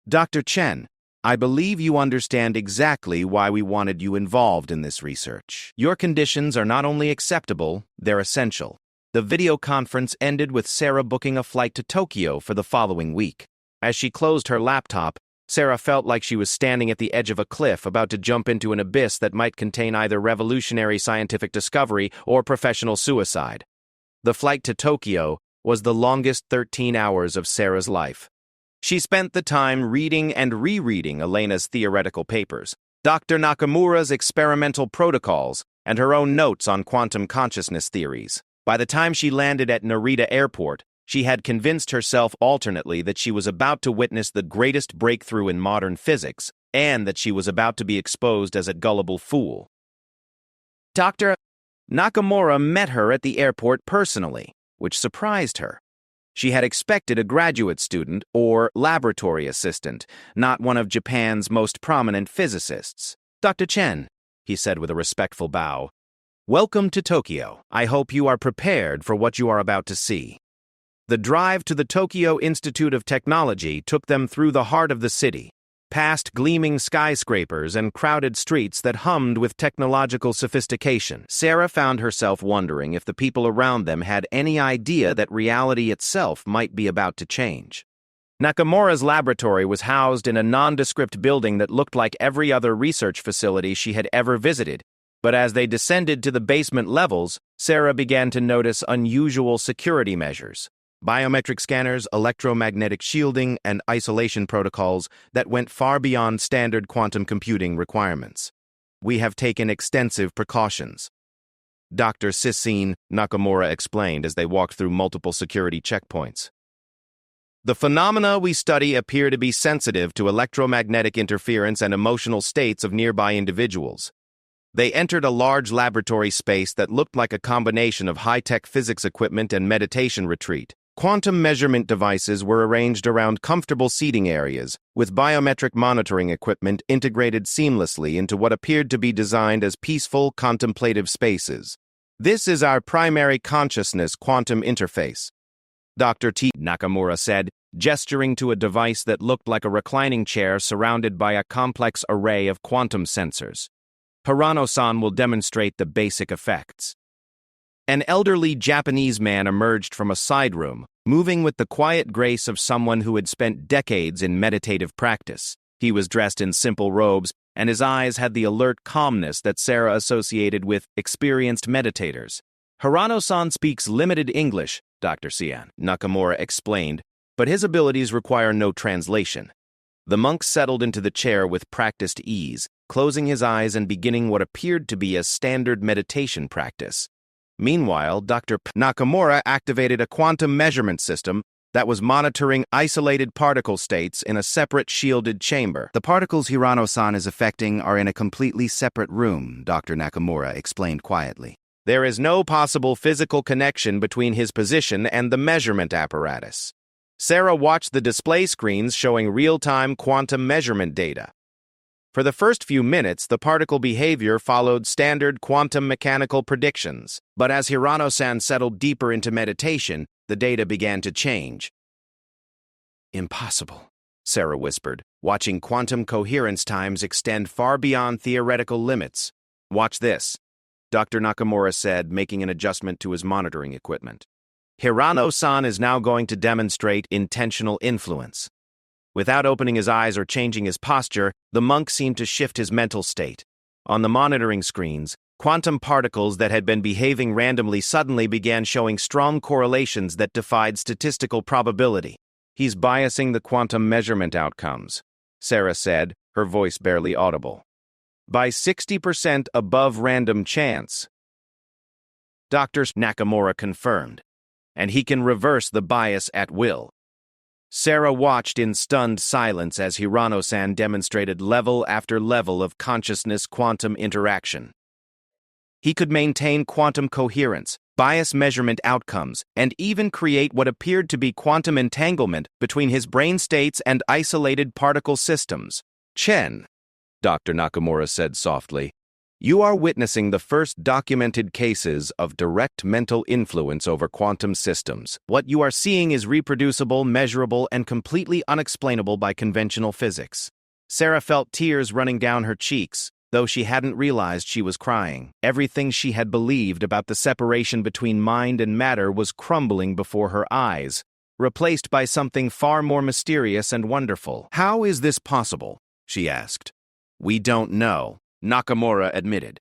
"Dr. Chen, I believe you understand exactly why we wanted you involved in this research. Your conditions are not only acceptable, they're essential." The video conference ended with Sarah booking a flight to Tokyo for the following week. As she closed her laptop, Sarah felt like she was standing at the edge of a cliff about to jump into an abyss that might contain either revolutionary scientific discovery or professional suicide. The flight to Tokyo was the longest 13 hours of Sarah's life. She spent the time reading and rereading Elena's theoretical papers, Dr. Nakamura's experimental protocols, and her own notes on quantum consciousness theories. By the time she landed at Narita Airport, she had convinced herself alternately that she was about to witness the greatest breakthrough in modern physics, and that she was about to be exposed as a gullible fool. Dr. Nakamura met her at the airport personally, which surprised her. She had expected a graduate student or laboratory assistant, not one of Japan's most prominent physicists. "Dr. Chen," he said with a respectful bow, "welcome to Tokyo. I hope you are prepared for what you are about to see." The drive to the Tokyo Institute of Technology took them through the heart of the city, past gleaming skyscrapers and crowded streets that hummed with technological sophistication. Sarah found herself wondering if the people around them had any idea that reality itself might be about to change. Nakamura's laboratory was housed in a nondescript building that looked like every other research facility she had ever visited, but as they descended to the basement levels, Sarah began to notice unusual security measures. Biometric scanners, electromagnetic shielding, and isolation protocols that went far beyond standard quantum computing requirements. "We have taken extensive precautions," Dr. Sissine Nakamura explained as they walked through multiple security checkpoints. "The phenomena we study appear to be sensitive to electromagnetic interference and emotional states of nearby individuals." They entered a large laboratory space that looked like a combination of high-tech physics equipment and meditation retreat. Quantum measurement devices were arranged around comfortable seating areas, with biometric monitoring equipment integrated seamlessly into what appeared to be designed as peaceful, contemplative spaces. "This is our primary consciousness quantum interface," Dr. T. Nakamura said, gesturing to a device that looked like a reclining chair surrounded by a complex array of quantum sensors. "Hirano-san will demonstrate the basic effects." An elderly Japanese man emerged from a side room, moving with the quiet grace of someone who had spent decades in meditative practice. He was dressed in simple robes, and his eyes had the alert calmness that Sarah associated with experienced meditators. Hirano-san speaks limited English, Dr. Cian, Nakamura explained, but his abilities require no translation. The monk settled into the chair with practiced ease, closing his eyes and beginning what appeared to be a standard meditation practice. Meanwhile, Dr. Nakamura activated a quantum measurement system that was monitoring isolated particle states in a separate shielded chamber. The particles Hirano-san is affecting are in a completely separate room, Dr. Nakamura explained quietly. There is no possible physical connection between his position and the measurement apparatus. Sarah watched the display screens showing real-time quantum measurement data. For the first few minutes, the particle behavior followed standard quantum mechanical predictions, but as Hirano-san settled deeper into meditation, the data began to change. "Impossible," Sarah whispered, watching quantum coherence times extend far beyond theoretical limits. "Watch this," Dr. Nakamura said, making an adjustment to his monitoring equipment. "Hirano-san is now going to demonstrate intentional influence." Without opening his eyes or changing his posture, the monk seemed to shift his mental state. On the monitoring screens, quantum particles that had been behaving randomly suddenly began showing strong correlations that defied statistical probability. "He's biasing the quantum measurement outcomes," Sarah said, her voice barely audible. "By 60% above random chance." Dr. Nakamura confirmed. "And he can reverse the bias at will." Sarah watched in stunned silence as Hirano-san demonstrated level after level of consciousness quantum interaction. He could maintain quantum coherence, bias measurement outcomes, and even create what appeared to be quantum entanglement between his brain states and isolated particle systems. "Chen," Dr. Nakamura said softly, "you are witnessing the first documented cases of direct mental influence over quantum systems. What you are seeing is reproducible, measurable, and completely unexplainable by conventional physics." Sarah felt tears running down her cheeks, though she hadn't realized she was crying. Everything she had believed about the separation between mind and matter was crumbling before her eyes, replaced by something far more mysterious and wonderful. "How is this possible?" she asked. "We don't know," Nakamura admitted.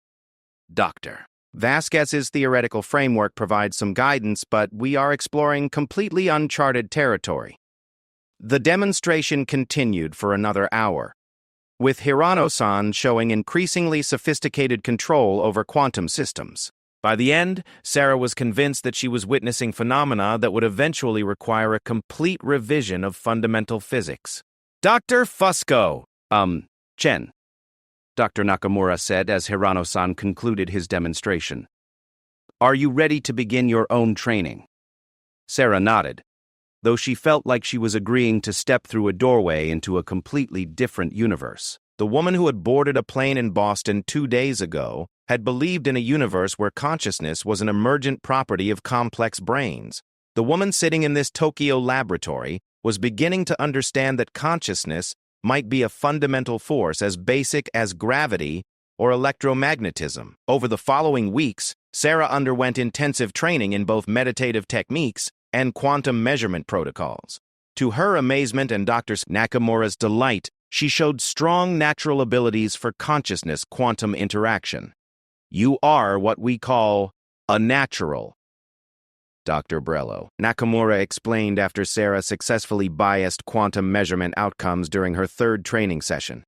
"Dr. Vasquez's theoretical framework provides some guidance, but we are exploring completely uncharted territory." The demonstration continued for another hour, with Hirano-san showing increasingly sophisticated control over quantum systems. By the end, Sarah was convinced that she was witnessing phenomena that would eventually require a complete revision of fundamental physics. "Dr. Fusco!" Chen," Dr. Nakamura said as Hirano-san concluded his demonstration. "Are you ready to begin your own training?" Sarah nodded, though she felt like she was agreeing to step through a doorway into a completely different universe. The woman who had boarded a plane in Boston 2 days ago had believed in a universe where consciousness was an emergent property of complex brains. The woman sitting in this Tokyo laboratory was beginning to understand that consciousness might be a fundamental force as basic as gravity or electromagnetism. Over the following weeks, Sarah underwent intensive training in both meditative techniques and quantum measurement protocols. To her amazement and Dr. Nakamura's delight, she showed strong natural abilities for consciousness quantum interaction. "You are what we call a natural, Dr. Brello," Nakamura explained after Sarah successfully biased quantum measurement outcomes during her 3rd training session.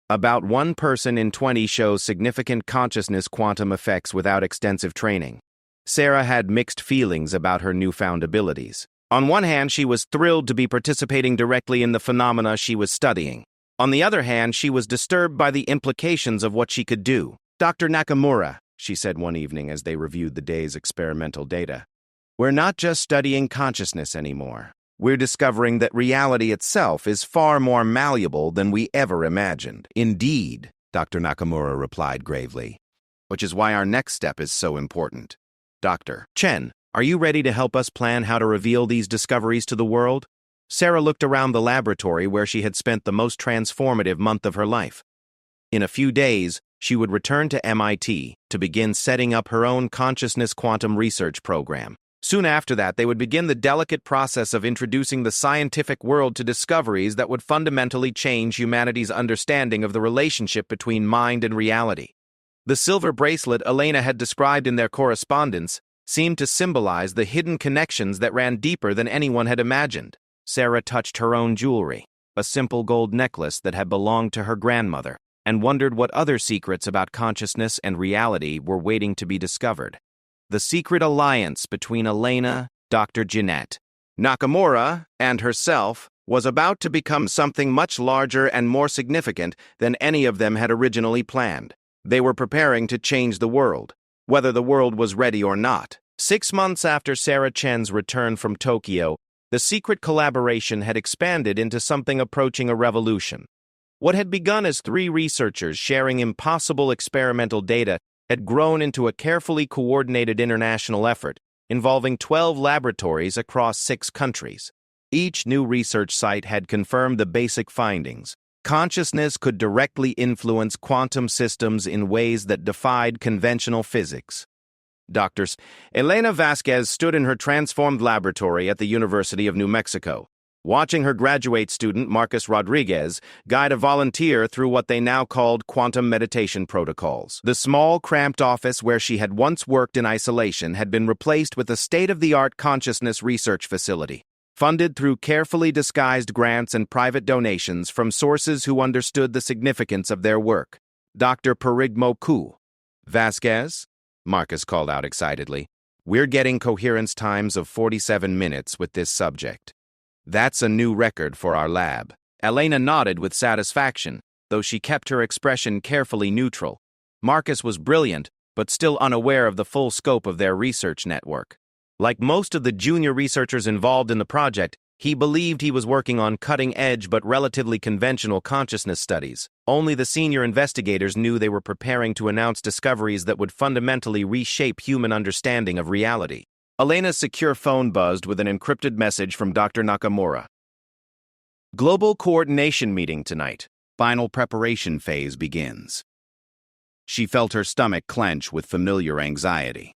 About 1 person in 20 shows significant consciousness quantum effects without extensive training. Sarah had mixed feelings about her newfound abilities. On one hand, she was thrilled to be participating directly in the phenomena she was studying. On the other hand, she was disturbed by the implications of what she could do. "Dr. Nakamura," she said one evening as they reviewed the day's experimental data, "we're not just studying consciousness anymore. We're discovering that reality itself is far more malleable than we ever imagined." "Indeed," Dr. Nakamura replied gravely, "which is why our next step is so important. Dr. Chen, are you ready to help us plan how to reveal these discoveries to the world?" Sarah looked around the laboratory where she had spent the most transformative month of her life. In a few days, she would return to MIT to begin setting up her own consciousness quantum research program. Soon after that, they would begin the delicate process of introducing the scientific world to discoveries that would fundamentally change humanity's understanding of the relationship between mind and reality. The silver bracelet Elena had described in their correspondence seemed to symbolize the hidden connections that ran deeper than anyone had imagined. Sarah touched her own jewelry, a simple gold necklace that had belonged to her grandmother, and wondered what other secrets about consciousness and reality were waiting to be discovered. The secret alliance between Elena, Dr. Jeanette, Nakamura, and herself was about to become something much larger and more significant than any of them had originally planned. They were preparing to change the world, whether the world was ready or not. 6 months after Sarah Chen's return from Tokyo, the secret collaboration had expanded into something approaching a revolution. What had begun as 3 researchers sharing impossible experimental data had grown into a carefully coordinated international effort involving 12 laboratories across 6 countries. Each new research site had confirmed the basic findings. Consciousness could directly influence quantum systems in ways that defied conventional physics. Dr. Elena Vasquez stood in her transformed laboratory at the University of New Mexico, watching her graduate student Marcus Rodriguez guide a volunteer through what they now called quantum meditation protocols. The small, cramped office where she had once worked in isolation had been replaced with a state-of-the-art consciousness research facility, funded through carefully disguised grants and private donations from sources who understood the significance of their work. Dr. Parigmo Ku. Vasquez? Marcus called out excitedly. We're getting coherence times of 47 minutes with this subject. That's a new record for our lab. Elena nodded with satisfaction, though she kept her expression carefully neutral. Marcus was brilliant, but still unaware of the full scope of their research network. Like most of the junior researchers involved in the project, he believed he was working on cutting-edge but relatively conventional consciousness studies. Only the senior investigators knew they were preparing to announce discoveries that would fundamentally reshape human understanding of reality. Elena's secure phone buzzed with an encrypted message from Dr. Nakamura. Global coordination meeting tonight. Final preparation phase begins. She felt her stomach clench with familiar anxiety.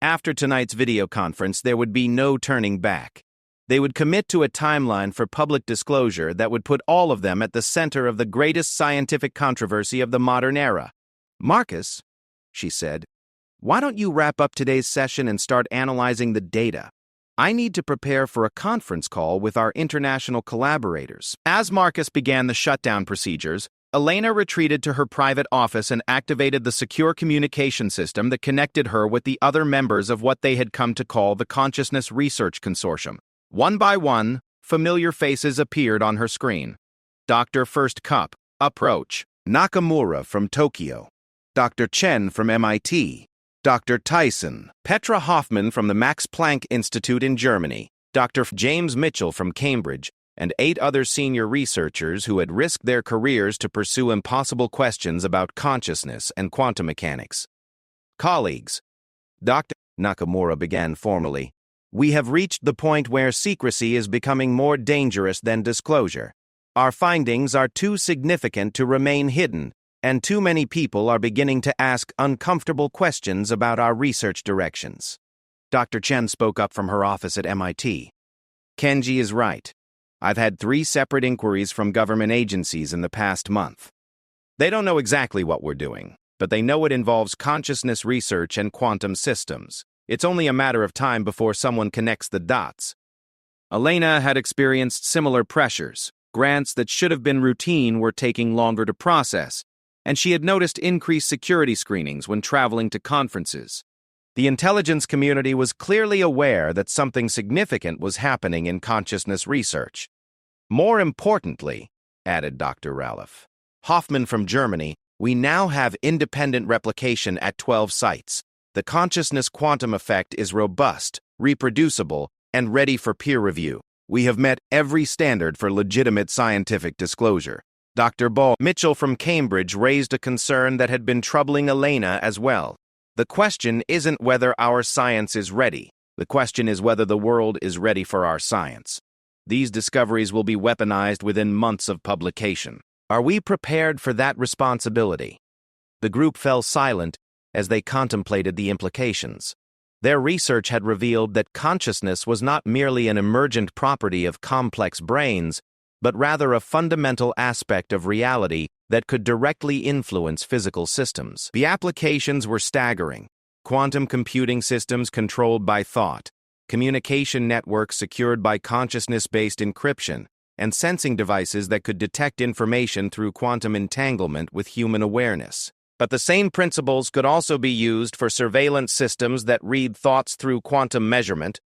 After tonight's video conference, there would be no turning back. They would commit to a timeline for public disclosure that would put all of them at the center of the greatest scientific controversy of the modern era. Marcus, she said, why don't you wrap up today's session and start analyzing the data? I need to prepare for a conference call with our international collaborators. As Marcus began the shutdown procedures, Elena retreated to her private office and activated the secure communication system that connected her with the other members of what they had come to call the Consciousness Research Consortium. One by one, familiar faces appeared on her screen. Dr. First Cup, Approach. Nakamura from Tokyo. Dr. Chen from MIT. Dr. Tyson. Petra Hoffman from the Max Planck Institute in Germany. Dr. James Mitchell from Cambridge, and 8 other senior researchers who had risked their careers to pursue impossible questions about consciousness and quantum mechanics. Colleagues, Dr. Nakamura began formally, we have reached the point where secrecy is becoming more dangerous than disclosure. Our findings are too significant to remain hidden, and too many people are beginning to ask uncomfortable questions about our research directions. Dr. Chen spoke up from her office at MIT. Kenji is right. I've had 3 separate inquiries from government agencies in the past month. They don't know exactly what we're doing, but they know it involves consciousness research and quantum systems. It's only a matter of time before someone connects the dots. Elena had experienced similar pressures. Grants that should have been routine were taking longer to process, and she had noticed increased security screenings when traveling to conferences. The intelligence community was clearly aware that something significant was happening in consciousness research. More importantly, added Dr. Ralph Hoffman from Germany, we now have independent replication at 12 sites. The consciousness quantum effect is robust, reproducible, and ready for peer review. We have met every standard for legitimate scientific disclosure. Dr. Ball Mitchell from Cambridge raised a concern that had been troubling Elena as well. The question isn't whether our science is ready. The question is whether the world is ready for our science. These discoveries will be weaponized within months of publication. Are we prepared for that responsibility? The group fell silent as they contemplated the implications. Their research had revealed that consciousness was not merely an emergent property of complex brains, but rather a fundamental aspect of reality that could directly influence physical systems. The applications were staggering: quantum computing systems controlled by thought, communication networks secured by consciousness-based encryption, and sensing devices that could detect information through quantum entanglement with human awareness. But the same principles could also be used for surveillance systems that read thoughts through quantum measurement,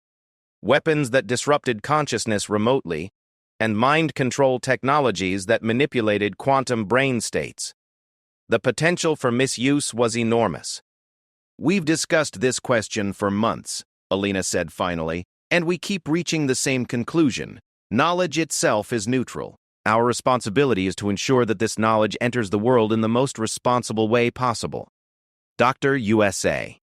weapons that disrupted consciousness remotely, and mind control technologies that manipulated quantum brain states. The potential for misuse was enormous. "We've discussed this question for months," Elena said finally, "and we keep reaching the same conclusion. Knowledge itself is neutral. Our responsibility is to ensure that this knowledge enters the world in the most responsible way possible." Dr. USA.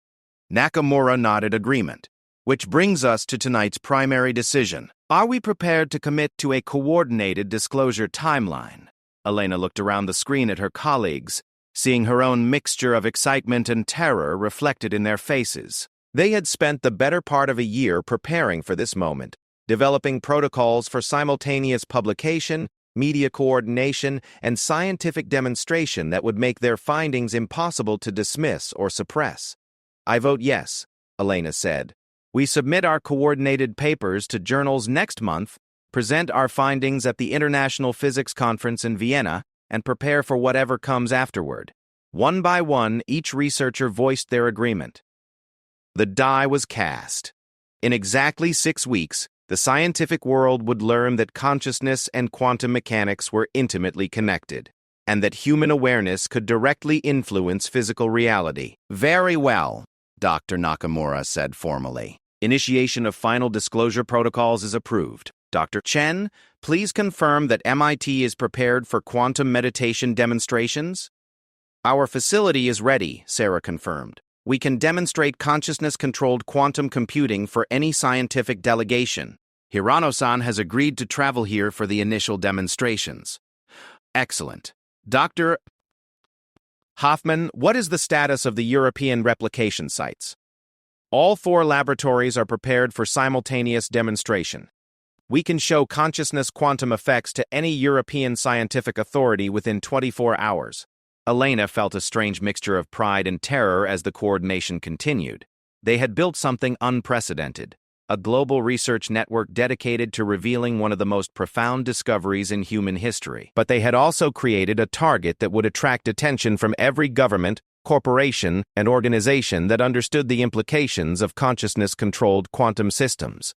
Nakamura nodded agreement. "Which brings us to tonight's primary decision. Are we prepared to commit to a coordinated disclosure timeline?" Elena looked around the screen at her colleagues, seeing her own mixture of excitement and terror reflected in their faces. They had spent the better part of a year preparing for this moment, developing protocols for simultaneous publication, media coordination, and scientific demonstration that would make their findings impossible to dismiss or suppress. "I vote yes," Elena said. "We submit our coordinated papers to journals next month, present our findings at the International Physics Conference in Vienna, and prepare for whatever comes afterward." One by one, each researcher voiced their agreement. The die was cast. In exactly 6 weeks, the scientific world would learn that consciousness and quantum mechanics were intimately connected, and that human awareness could directly influence physical reality. "Very well," Dr. Nakamura said formally. "Initiation of final disclosure protocols is approved. Dr. Chen, please confirm that MIT is prepared for quantum meditation demonstrations?" "Our facility is ready," Sarah confirmed. "We can demonstrate consciousness-controlled quantum computing for any scientific delegation. Hirano-san has agreed to travel here for the initial demonstrations." "Excellent. Dr. Hoffman, what is the status of the European replication sites?" "All 4 laboratories are prepared for simultaneous demonstration. We can show consciousness quantum effects to any European scientific authority within 24 hours. Elena felt a strange mixture of pride and terror as the coordination continued. They had built something unprecedented, a global research network dedicated to revealing one of the most profound discoveries in human history. But they had also created a target that would attract attention from every government, corporation, and organization that understood the implications of consciousness-controlled quantum systems.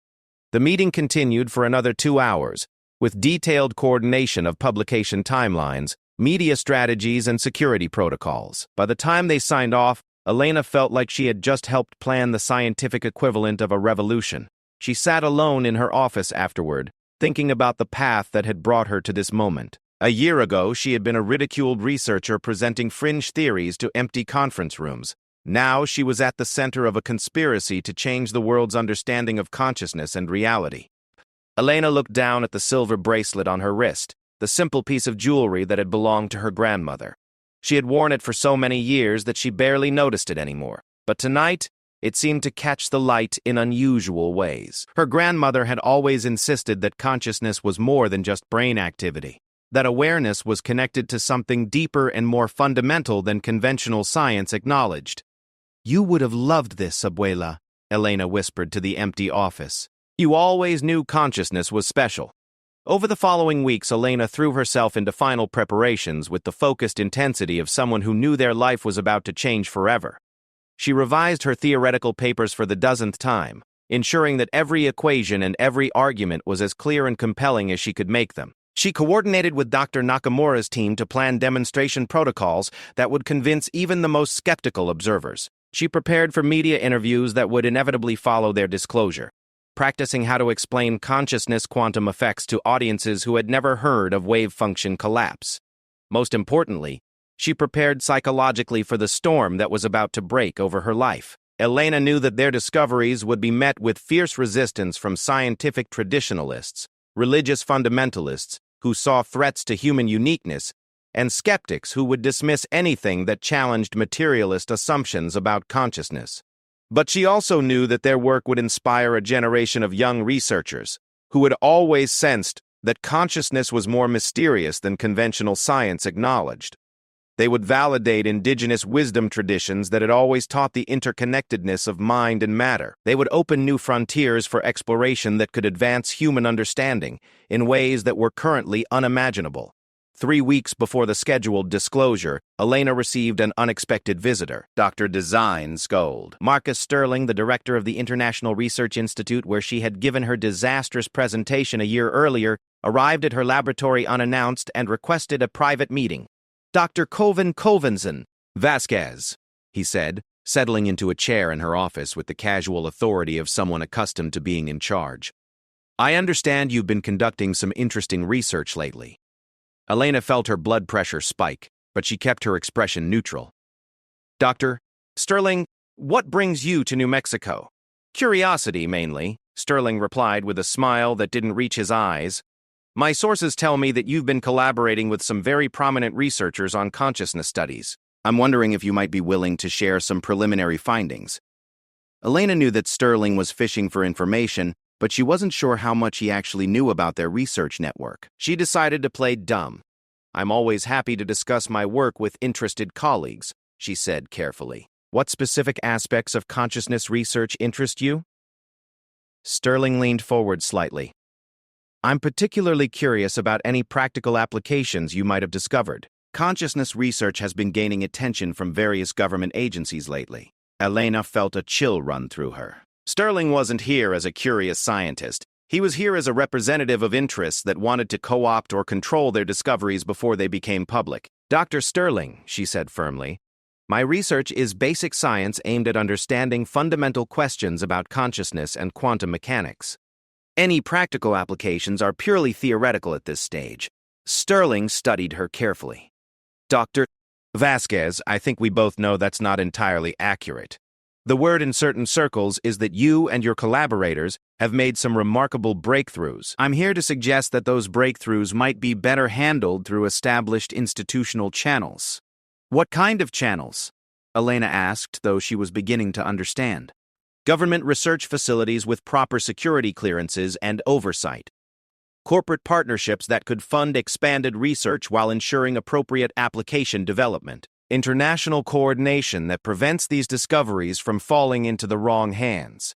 The meeting continued for another 2 hours, with detailed coordination of publication timelines, media strategies, and security protocols. By the time they signed off, Elena felt like she had just helped plan the scientific equivalent of a revolution. She sat alone in her office afterward, thinking about the path that had brought her to this moment. A year ago, she had been a ridiculed researcher presenting fringe theories to empty conference rooms. Now she was at the center of a conspiracy to change the world's understanding of consciousness and reality. Elena looked down at the silver bracelet on her wrist, the simple piece of jewelry that had belonged to her grandmother. She had worn it for so many years that she barely noticed it anymore. But tonight, it seemed to catch the light in unusual ways. Her grandmother had always insisted that consciousness was more than just brain activity, that awareness was connected to something deeper and more fundamental than conventional science acknowledged. "You would have loved this, Abuela," Elena whispered to the empty office. "You always knew consciousness was special." Over the following weeks, Elena threw herself into final preparations with the focused intensity of someone who knew their life was about to change forever. She revised her theoretical papers for the dozenth time, ensuring that every equation and every argument was as clear and compelling as she could make them. She coordinated with Dr. Nakamura's team to plan demonstration protocols that would convince even the most skeptical observers. She prepared for media interviews that would inevitably follow their disclosure, practicing how to explain consciousness quantum effects to audiences who had never heard of wave function collapse. Most importantly, she prepared psychologically for the storm that was about to break over her life. Elena knew that their discoveries would be met with fierce resistance from scientific traditionalists, religious fundamentalists who saw threats to human uniqueness, and skeptics who would dismiss anything that challenged materialist assumptions about consciousness. But she also knew that their work would inspire a generation of young researchers who had always sensed that consciousness was more mysterious than conventional science acknowledged. They would validate indigenous wisdom traditions that had always taught the interconnectedness of mind and matter. They would open new frontiers for exploration that could advance human understanding in ways that were currently unimaginable. 3 weeks before the scheduled disclosure, Elena received an unexpected visitor, Dr. Design Scold. Marcus Sterling, the director of the International Research Institute where she had given her disastrous presentation a year earlier, arrived at her laboratory unannounced and requested a private meeting. Dr. Covenson Vasquez, he said, settling into a chair in her office with the casual authority of someone accustomed to being in charge. I understand you've been conducting some interesting research lately. Elena felt her blood pressure spike, but she kept her expression neutral. Dr. Sterling, what brings you to New Mexico? Curiosity, mainly, Sterling replied with a smile that didn't reach his eyes. My sources tell me that you've been collaborating with some very prominent researchers on consciousness studies. I'm wondering if you might be willing to share some preliminary findings. Elena knew that Sterling was fishing for information, but she wasn't sure how much he actually knew about their research network. She decided to play dumb. I'm always happy to discuss my work with interested colleagues, she said carefully. What specific aspects of consciousness research interest you? Sterling leaned forward slightly. I'm particularly curious about any practical applications you might have discovered. Consciousness research has been gaining attention from various government agencies lately. Elena felt a chill run through her. Sterling wasn't here as a curious scientist. He was here as a representative of interests that wanted to co-opt or control their discoveries before they became public. Dr. Sterling, she said firmly, my research is basic science aimed at understanding fundamental questions about consciousness and quantum mechanics. Any practical applications are purely theoretical at this stage. Sterling studied her carefully. Dr. Vasquez, I think we both know that's not entirely accurate. The word in certain circles is that you and your collaborators have made some remarkable breakthroughs. I'm here to suggest that those breakthroughs might be better handled through established institutional channels. What kind of channels? Elena asked, though she was beginning to understand. Government research facilities with proper security clearances and oversight. Corporate partnerships that could fund expanded research while ensuring appropriate application development. International coordination that prevents these discoveries from falling into the wrong hands.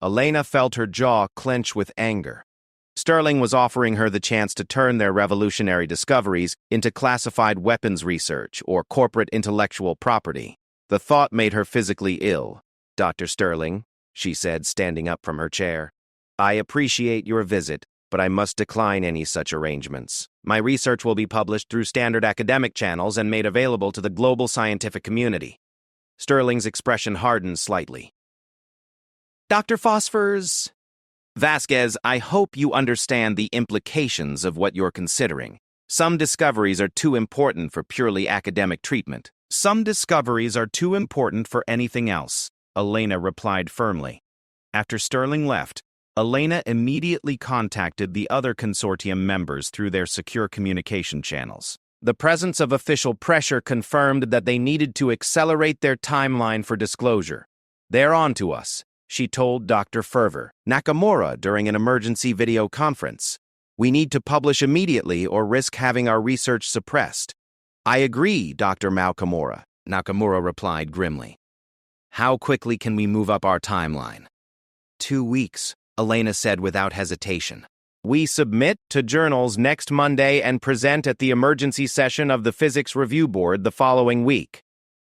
Elena felt her jaw clench with anger. Sterling was offering her the chance to turn their revolutionary discoveries into classified weapons research or corporate intellectual property. The thought made her physically ill. Dr. Sterling, she said, standing up from her chair, I appreciate your visit, but I must decline any such arrangements. My research will be published through standard academic channels and made available to the global scientific community. Sterling's expression hardened slightly. Dr. Phosphors Vasquez, I hope you understand the implications of what you're considering. Some discoveries are too important for purely academic treatment. Some discoveries are too important for anything else, Elena replied firmly. After Sterling left, Elena immediately contacted the other consortium members through their secure communication channels. The presence of official pressure confirmed that they needed to accelerate their timeline for disclosure. They're on to us, she told Dr. Fervor Nakamura during an emergency video conference. We need to publish immediately or risk having our research suppressed. I agree, Dr. Nakamura, Nakamura replied grimly. How quickly can we move up our timeline? 2 weeks, Elena said without hesitation. We submit to journals next Monday and present at the emergency session of the Physics Review Board the following week.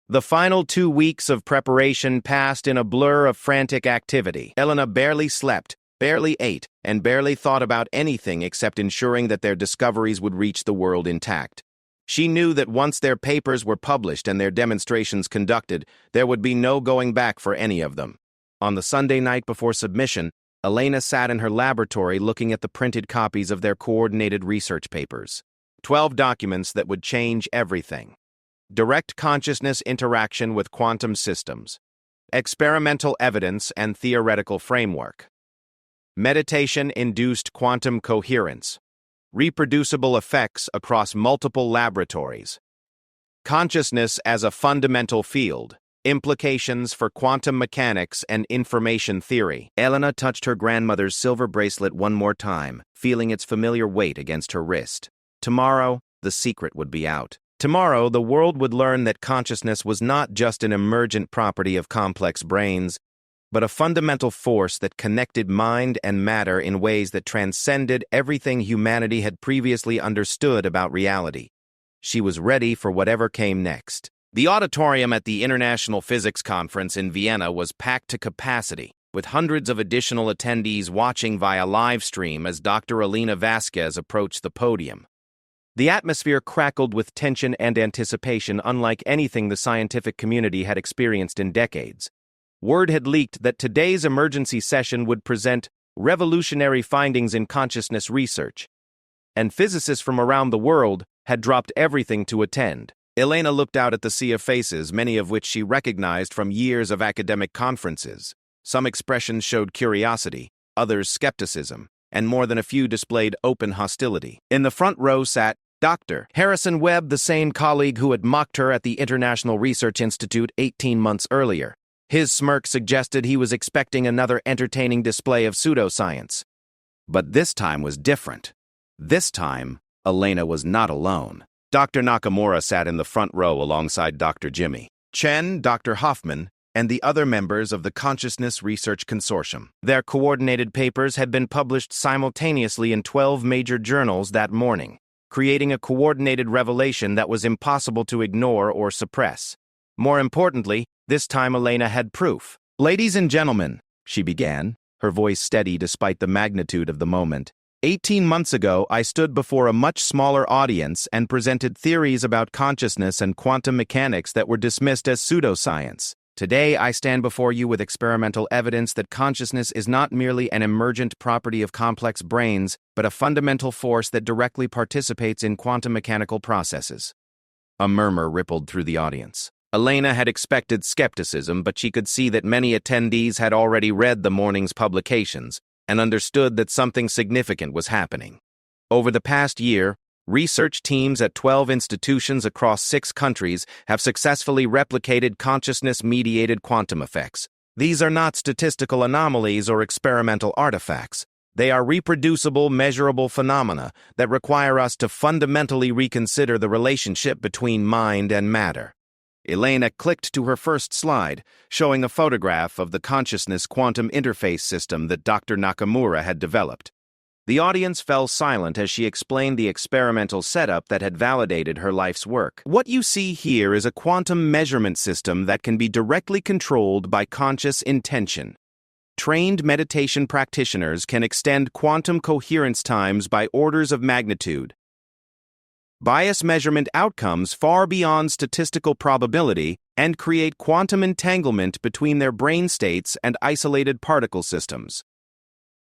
The final 2 weeks of preparation passed in a blur of frantic activity. Elena barely slept, barely ate, and barely thought about anything except ensuring that their discoveries would reach the world intact. She knew that once their papers were published and their demonstrations conducted, there would be no going back for any of them. On the Sunday night before submission, Elena sat in her laboratory looking at the printed copies of their coordinated research papers. 12 documents that would change everything. Direct consciousness interaction with quantum systems. Experimental evidence and theoretical framework. Meditation-induced quantum coherence. Reproducible effects across multiple laboratories. Consciousness as a fundamental field. Implications for Quantum Mechanics and Information Theory. Elena touched her grandmother's silver bracelet one more time, feeling its familiar weight against her wrist. Tomorrow, the secret would be out. Tomorrow, the world would learn that consciousness was not just an emergent property of complex brains, but a fundamental force that connected mind and matter in ways that transcended everything humanity had previously understood about reality. She was ready for whatever came next. The auditorium at the International Physics Conference in Vienna was packed to capacity, with hundreds of additional attendees watching via live stream as Dr. Elena Vasquez approached the podium. The atmosphere crackled with tension and anticipation unlike anything the scientific community had experienced in decades. Word had leaked that today's emergency session would present revolutionary findings in consciousness research, and physicists from around the world had dropped everything to attend. Elena looked out at the sea of faces, many of which she recognized from years of academic conferences. Some expressions showed curiosity, others skepticism, and more than a few displayed open hostility. In the front row sat Dr. Harrison Webb, the same colleague who had mocked her at the International Research Institute 18 months earlier. His smirk suggested he was expecting another entertaining display of pseudoscience. But this time was different. This time, Elena was not alone. Dr. Nakamura sat in the front row alongside Dr. Jimmy Chen, Dr. Hoffman, and the other members of the Consciousness Research Consortium. Their coordinated papers had been published simultaneously in 12 major journals that morning, creating a coordinated revelation that was impossible to ignore or suppress. More importantly, this time Elena had proof. "Ladies and gentlemen," she began, her voice steady despite the magnitude of the moment. 18 months ago, I stood before a much smaller audience and presented theories about consciousness and quantum mechanics that were dismissed as pseudoscience. Today, I stand before you with experimental evidence that consciousness is not merely an emergent property of complex brains, but a fundamental force that directly participates in quantum mechanical processes. A murmur rippled through the audience. Elena had expected skepticism, but she could see that many attendees had already read the morning's publications and understood that something significant was happening. Over the past year, research teams at 12 institutions across 6 countries have successfully replicated consciousness-mediated quantum effects. These are not statistical anomalies or experimental artifacts. They are reproducible, measurable phenomena that require us to fundamentally reconsider the relationship between mind and matter. Elena clicked to her first slide, showing a photograph of the consciousness quantum interface system that Dr. Nakamura had developed. The audience fell silent as she explained the experimental setup that had validated her life's work. What you see here is a quantum measurement system that can be directly controlled by conscious intention. Trained meditation practitioners can extend quantum coherence times by orders of magnitude. Bias measurement outcomes far beyond statistical probability and create quantum entanglement between their brain states and isolated particle systems.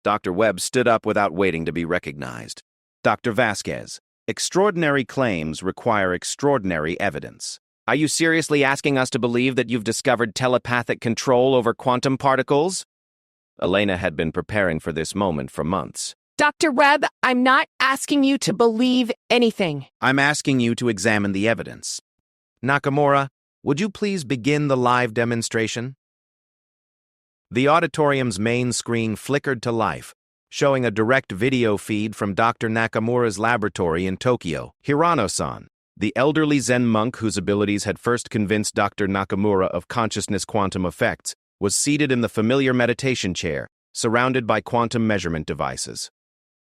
Dr. Webb stood up without waiting to be recognized. Dr. Vasquez, extraordinary claims require extraordinary evidence. Are you seriously asking us to believe that you've discovered telepathic control over quantum particles? Elena had been preparing for this moment for months. Dr. Webb, I'm not asking you to believe anything. I'm asking you to examine the evidence. Nakamura, would you please begin the live demonstration? The auditorium's main screen flickered to life, showing a direct video feed from Dr. Nakamura's laboratory in Tokyo. Hirano-san, the elderly Zen monk whose abilities had first convinced Dr. Nakamura of consciousness quantum effects, was seated in the familiar meditation chair, surrounded by quantum measurement devices.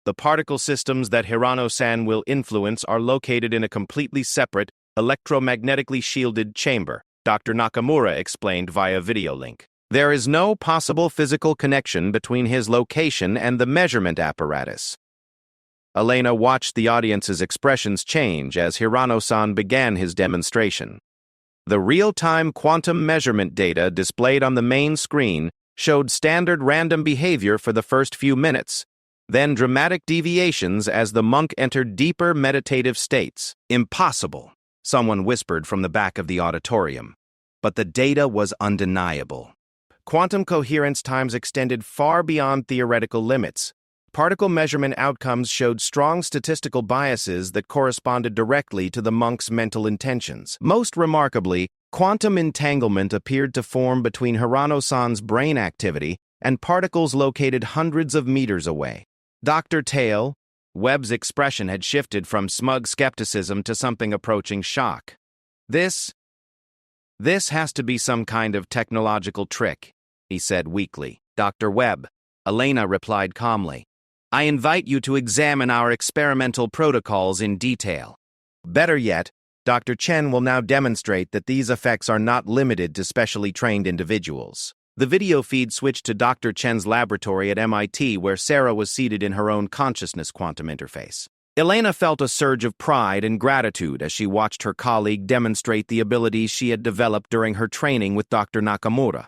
The particle systems that Hirano-san will influence are located in a completely separate, electromagnetically shielded chamber, Dr. Nakamura explained via video link. There is no possible physical connection between his location and the measurement apparatus. Elena watched the audience's expressions change as Hirano-san began his demonstration. The real-time quantum measurement data displayed on the main screen showed standard random behavior for the first few minutes, then dramatic deviations as the monk entered deeper meditative states. Impossible, someone whispered from the back of the auditorium. But the data was undeniable. Quantum coherence times extended far beyond theoretical limits. Particle measurement outcomes showed strong statistical biases that corresponded directly to the monk's mental intentions. Most remarkably, Quantum entanglement appeared to form between Hirano-san's brain activity and particles located hundreds of meters away. Dr. Tail, Webb's expression had shifted from smug skepticism to something approaching shock. This has to be some kind of technological trick, he said weakly. Dr. Webb, Elena replied calmly. I invite you to examine our experimental protocols in detail. Better yet, Dr. Chen will now demonstrate that these effects are not limited to specially trained individuals. The video feed switched to Dr. Chen's laboratory at MIT, where Sarah was seated in her own consciousness quantum interface. Elena felt a surge of pride and gratitude as she watched her colleague demonstrate the abilities she had developed during her training with Dr. Nakamura.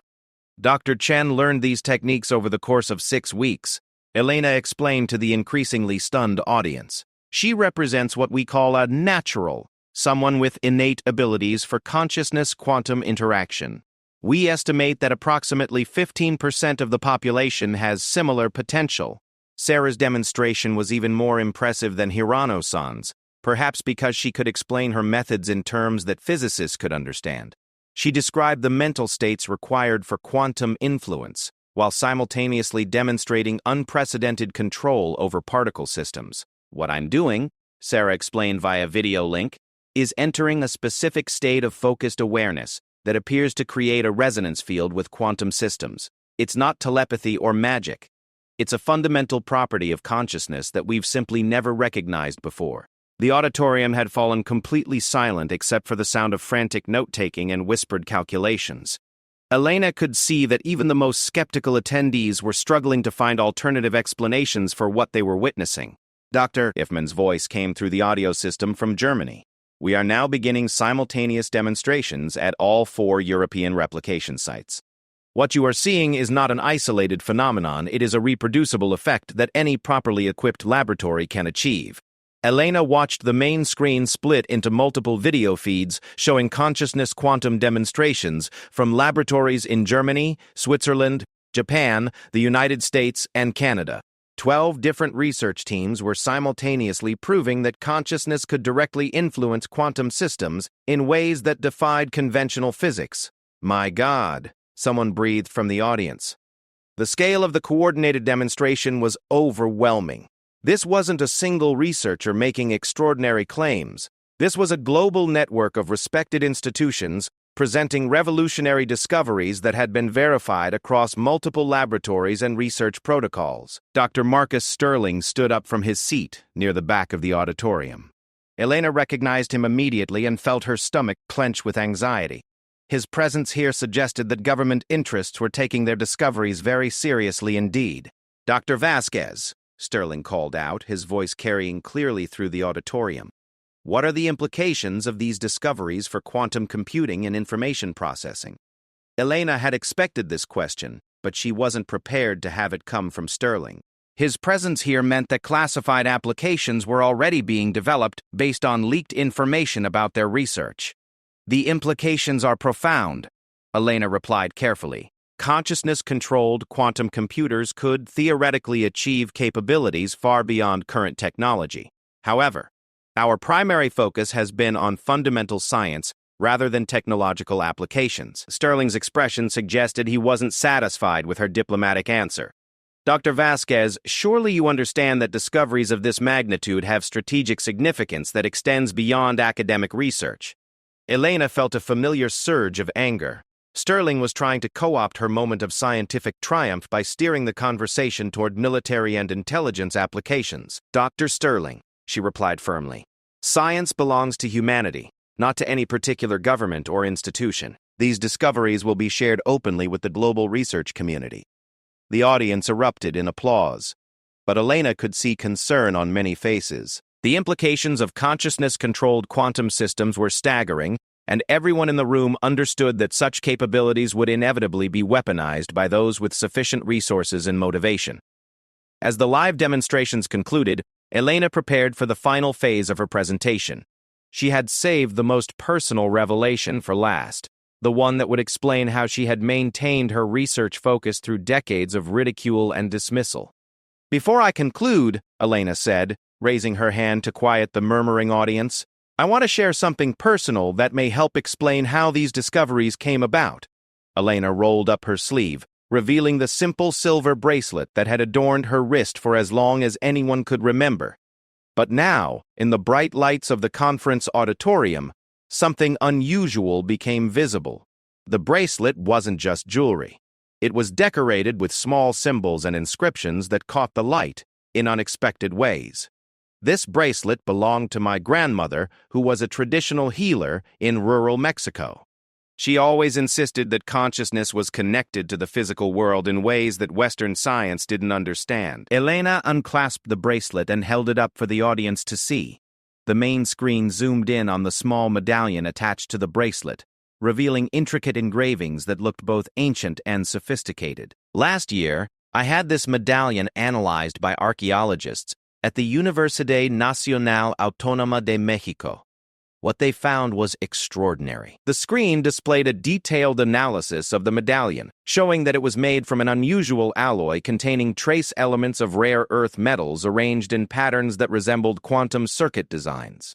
Dr. Chen learned these techniques over the course of 6 weeks, Elena explained to the increasingly stunned audience. She represents what we call a natural, someone with innate abilities for consciousness quantum interaction. We estimate that approximately 15% of the population has similar potential. Sarah's demonstration was even more impressive than Hirano-san's, perhaps because she could explain her methods in terms that physicists could understand. She described the mental states required for quantum influence, while simultaneously demonstrating unprecedented control over particle systems. What I'm doing, Sarah explained via video link, is entering a specific state of focused awareness that appears to create a resonance field with quantum systems. It's not telepathy or magic. It's a fundamental property of consciousness that we've simply never recognized before. The auditorium had fallen completely silent except for the sound of frantic note-taking and whispered calculations. Elena could see that even the most skeptical attendees were struggling to find alternative explanations for what they were witnessing. Dr. Ifman's voice came through the audio system from Germany. We are now beginning simultaneous demonstrations at all 4 European replication sites. What you are seeing is not an isolated phenomenon, it is a reproducible effect that any properly equipped laboratory can achieve. Elena watched the main screen split into multiple video feeds showing consciousness quantum demonstrations from laboratories in Germany, Switzerland, Japan, the United States, and Canada. 12 different research teams were simultaneously proving that consciousness could directly influence quantum systems in ways that defied conventional physics. My God, someone breathed from the audience. The scale of the coordinated demonstration was overwhelming. This wasn't a single researcher making extraordinary claims. This was a global network of respected institutions presenting revolutionary discoveries that had been verified across multiple laboratories and research protocols. Dr. Marcus Sterling stood up from his seat near the back of the auditorium. Elena recognized him immediately and felt her stomach clench with anxiety. His presence here suggested that government interests were taking their discoveries very seriously indeed. Dr. Vasquez, Sterling called out, his voice carrying clearly through the auditorium. What are the implications of these discoveries for quantum computing and information processing? Elena had expected this question, but she wasn't prepared to have it come from Sterling. His presence here meant that classified applications were already being developed based on leaked information about their research. The implications are profound, Elena replied carefully. Consciousness-controlled quantum computers could theoretically achieve capabilities far beyond current technology. However, our primary focus has been on fundamental science rather than technological applications. Sterling's expression suggested he wasn't satisfied with her diplomatic answer. Dr. Vasquez, surely you understand that discoveries of this magnitude have strategic significance that extends beyond academic research. Elena felt a familiar surge of anger. Sterling was trying to co-opt her moment of scientific triumph by steering the conversation toward military and intelligence applications. Dr. Sterling, she replied firmly. Science belongs to humanity, not to any particular government or institution. These discoveries will be shared openly with the global research community. The audience erupted in applause, but Elena could see concern on many faces. The implications of consciousness-controlled quantum systems were staggering, and everyone in the room understood that such capabilities would inevitably be weaponized by those with sufficient resources and motivation. As the live demonstrations concluded, Elena prepared for the final phase of her presentation. She had saved the most personal revelation for last, the one that would explain how she had maintained her research focus through decades of ridicule and dismissal. Before I conclude, Elena said, raising her hand to quiet the murmuring audience, I want to share something personal that may help explain how these discoveries came about. Elena rolled up her sleeve, revealing the simple silver bracelet that had adorned her wrist for as long as anyone could remember. But now, in the bright lights of the conference auditorium, something unusual became visible. The bracelet wasn't just jewelry. It was decorated with small symbols and inscriptions that caught the light in unexpected ways. This bracelet belonged to my grandmother, who was a traditional healer in rural Mexico. She always insisted that consciousness was connected to the physical world in ways that Western science didn't understand. Elena unclasped the bracelet and held it up for the audience to see. The main screen zoomed in on the small medallion attached to the bracelet, revealing intricate engravings that looked both ancient and sophisticated. Last year, I had this medallion analyzed by archaeologists at the Universidad Nacional Autónoma de México. What they found was extraordinary. The screen displayed a detailed analysis of the medallion, showing that it was made from an unusual alloy containing trace elements of rare earth metals arranged in patterns that resembled quantum circuit designs.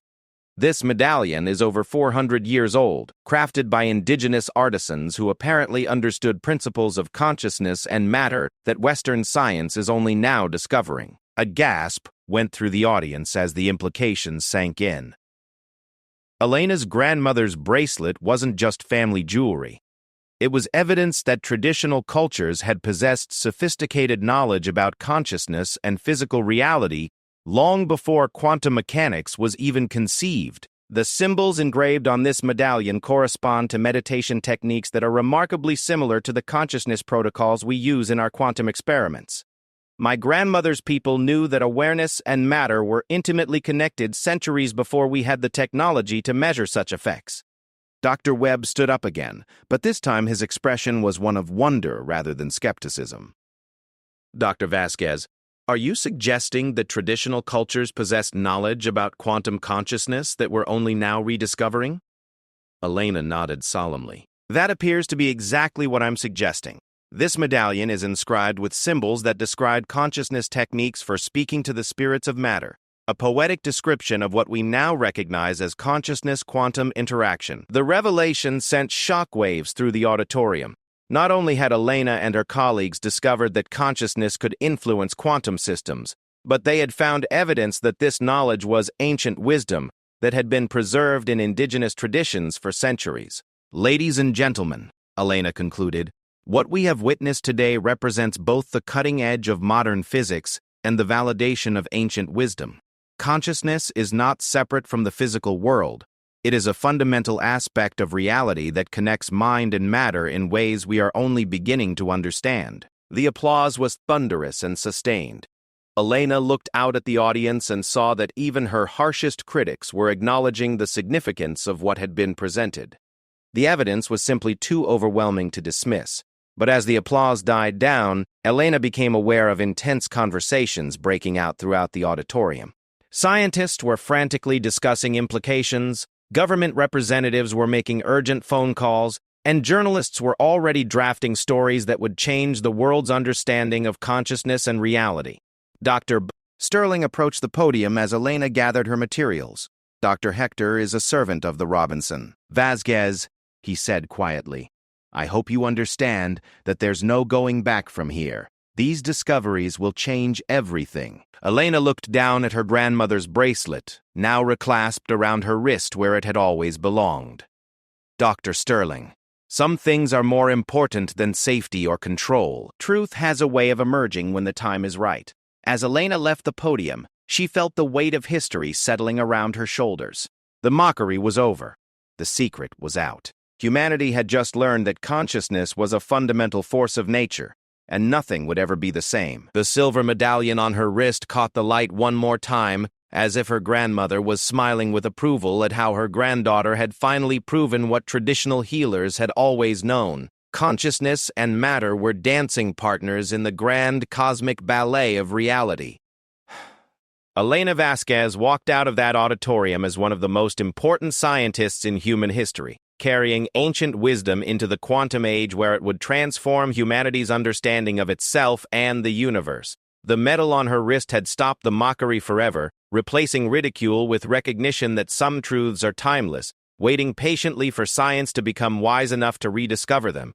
This medallion is over 400 years old, crafted by indigenous artisans who apparently understood principles of consciousness and matter that Western science is only now discovering. A gasp went through the audience as the implications sank in. Elena's grandmother's bracelet wasn't just family jewelry. It was evidence that traditional cultures had possessed sophisticated knowledge about consciousness and physical reality long before quantum mechanics was even conceived. The symbols engraved on this medallion correspond to meditation techniques that are remarkably similar to the consciousness protocols we use in our quantum experiments. My grandmother's people knew that awareness and matter were intimately connected centuries before we had the technology to measure such effects. Dr. Webb stood up again, but this time his expression was one of wonder rather than skepticism. Dr. Vasquez, are you suggesting that traditional cultures possessed knowledge about quantum consciousness that we're only now rediscovering? Elena nodded solemnly. That appears to be exactly what I'm suggesting. This medallion is inscribed with symbols that describe consciousness techniques for speaking to the spirits of matter, a poetic description of what we now recognize as consciousness-quantum interaction. The revelation sent shockwaves through the auditorium. Not only had Elena and her colleagues discovered that consciousness could influence quantum systems, but they had found evidence that this knowledge was ancient wisdom that had been preserved in indigenous traditions for centuries. Ladies and gentlemen, Elena concluded, what we have witnessed today represents both the cutting edge of modern physics and the validation of ancient wisdom. Consciousness is not separate from the physical world. It is a fundamental aspect of reality that connects mind and matter in ways we are only beginning to understand. The applause was thunderous and sustained. Elena looked out at the audience and saw that even her harshest critics were acknowledging the significance of what had been presented. The evidence was simply too overwhelming to dismiss. But as the applause died down, Elena became aware of intense conversations breaking out throughout the auditorium. Scientists were frantically discussing implications, government representatives were making urgent phone calls, and journalists were already drafting stories that would change the world's understanding of consciousness and reality. Dr. Sterling approached the podium as Elena gathered her materials. Dr. Hector is a servant of the Robinson. Vasquez, he said quietly, I hope you understand that there's no going back from here. These discoveries will change everything. Elena looked down at her grandmother's bracelet, now reclasped around her wrist where it had always belonged. Dr. Sterling, some things are more important than safety or control. Truth has a way of emerging when the time is right. As Elena left the podium, she felt the weight of history settling around her shoulders. The mockery was over. The secret was out. Humanity had just learned that consciousness was a fundamental force of nature, and nothing would ever be the same. The silver medallion on her wrist caught the light one more time, as if her grandmother was smiling with approval at how her granddaughter had finally proven what traditional healers had always known. Consciousness and matter were dancing partners in the grand cosmic ballet of reality. Elena Vasquez walked out of that auditorium as one of the most important scientists in human history, carrying ancient wisdom into the quantum age where it would transform humanity's understanding of itself and the universe. The medal on her wrist had stopped the mockery forever, replacing ridicule with recognition that some truths are timeless, waiting patiently for science to become wise enough to rediscover them.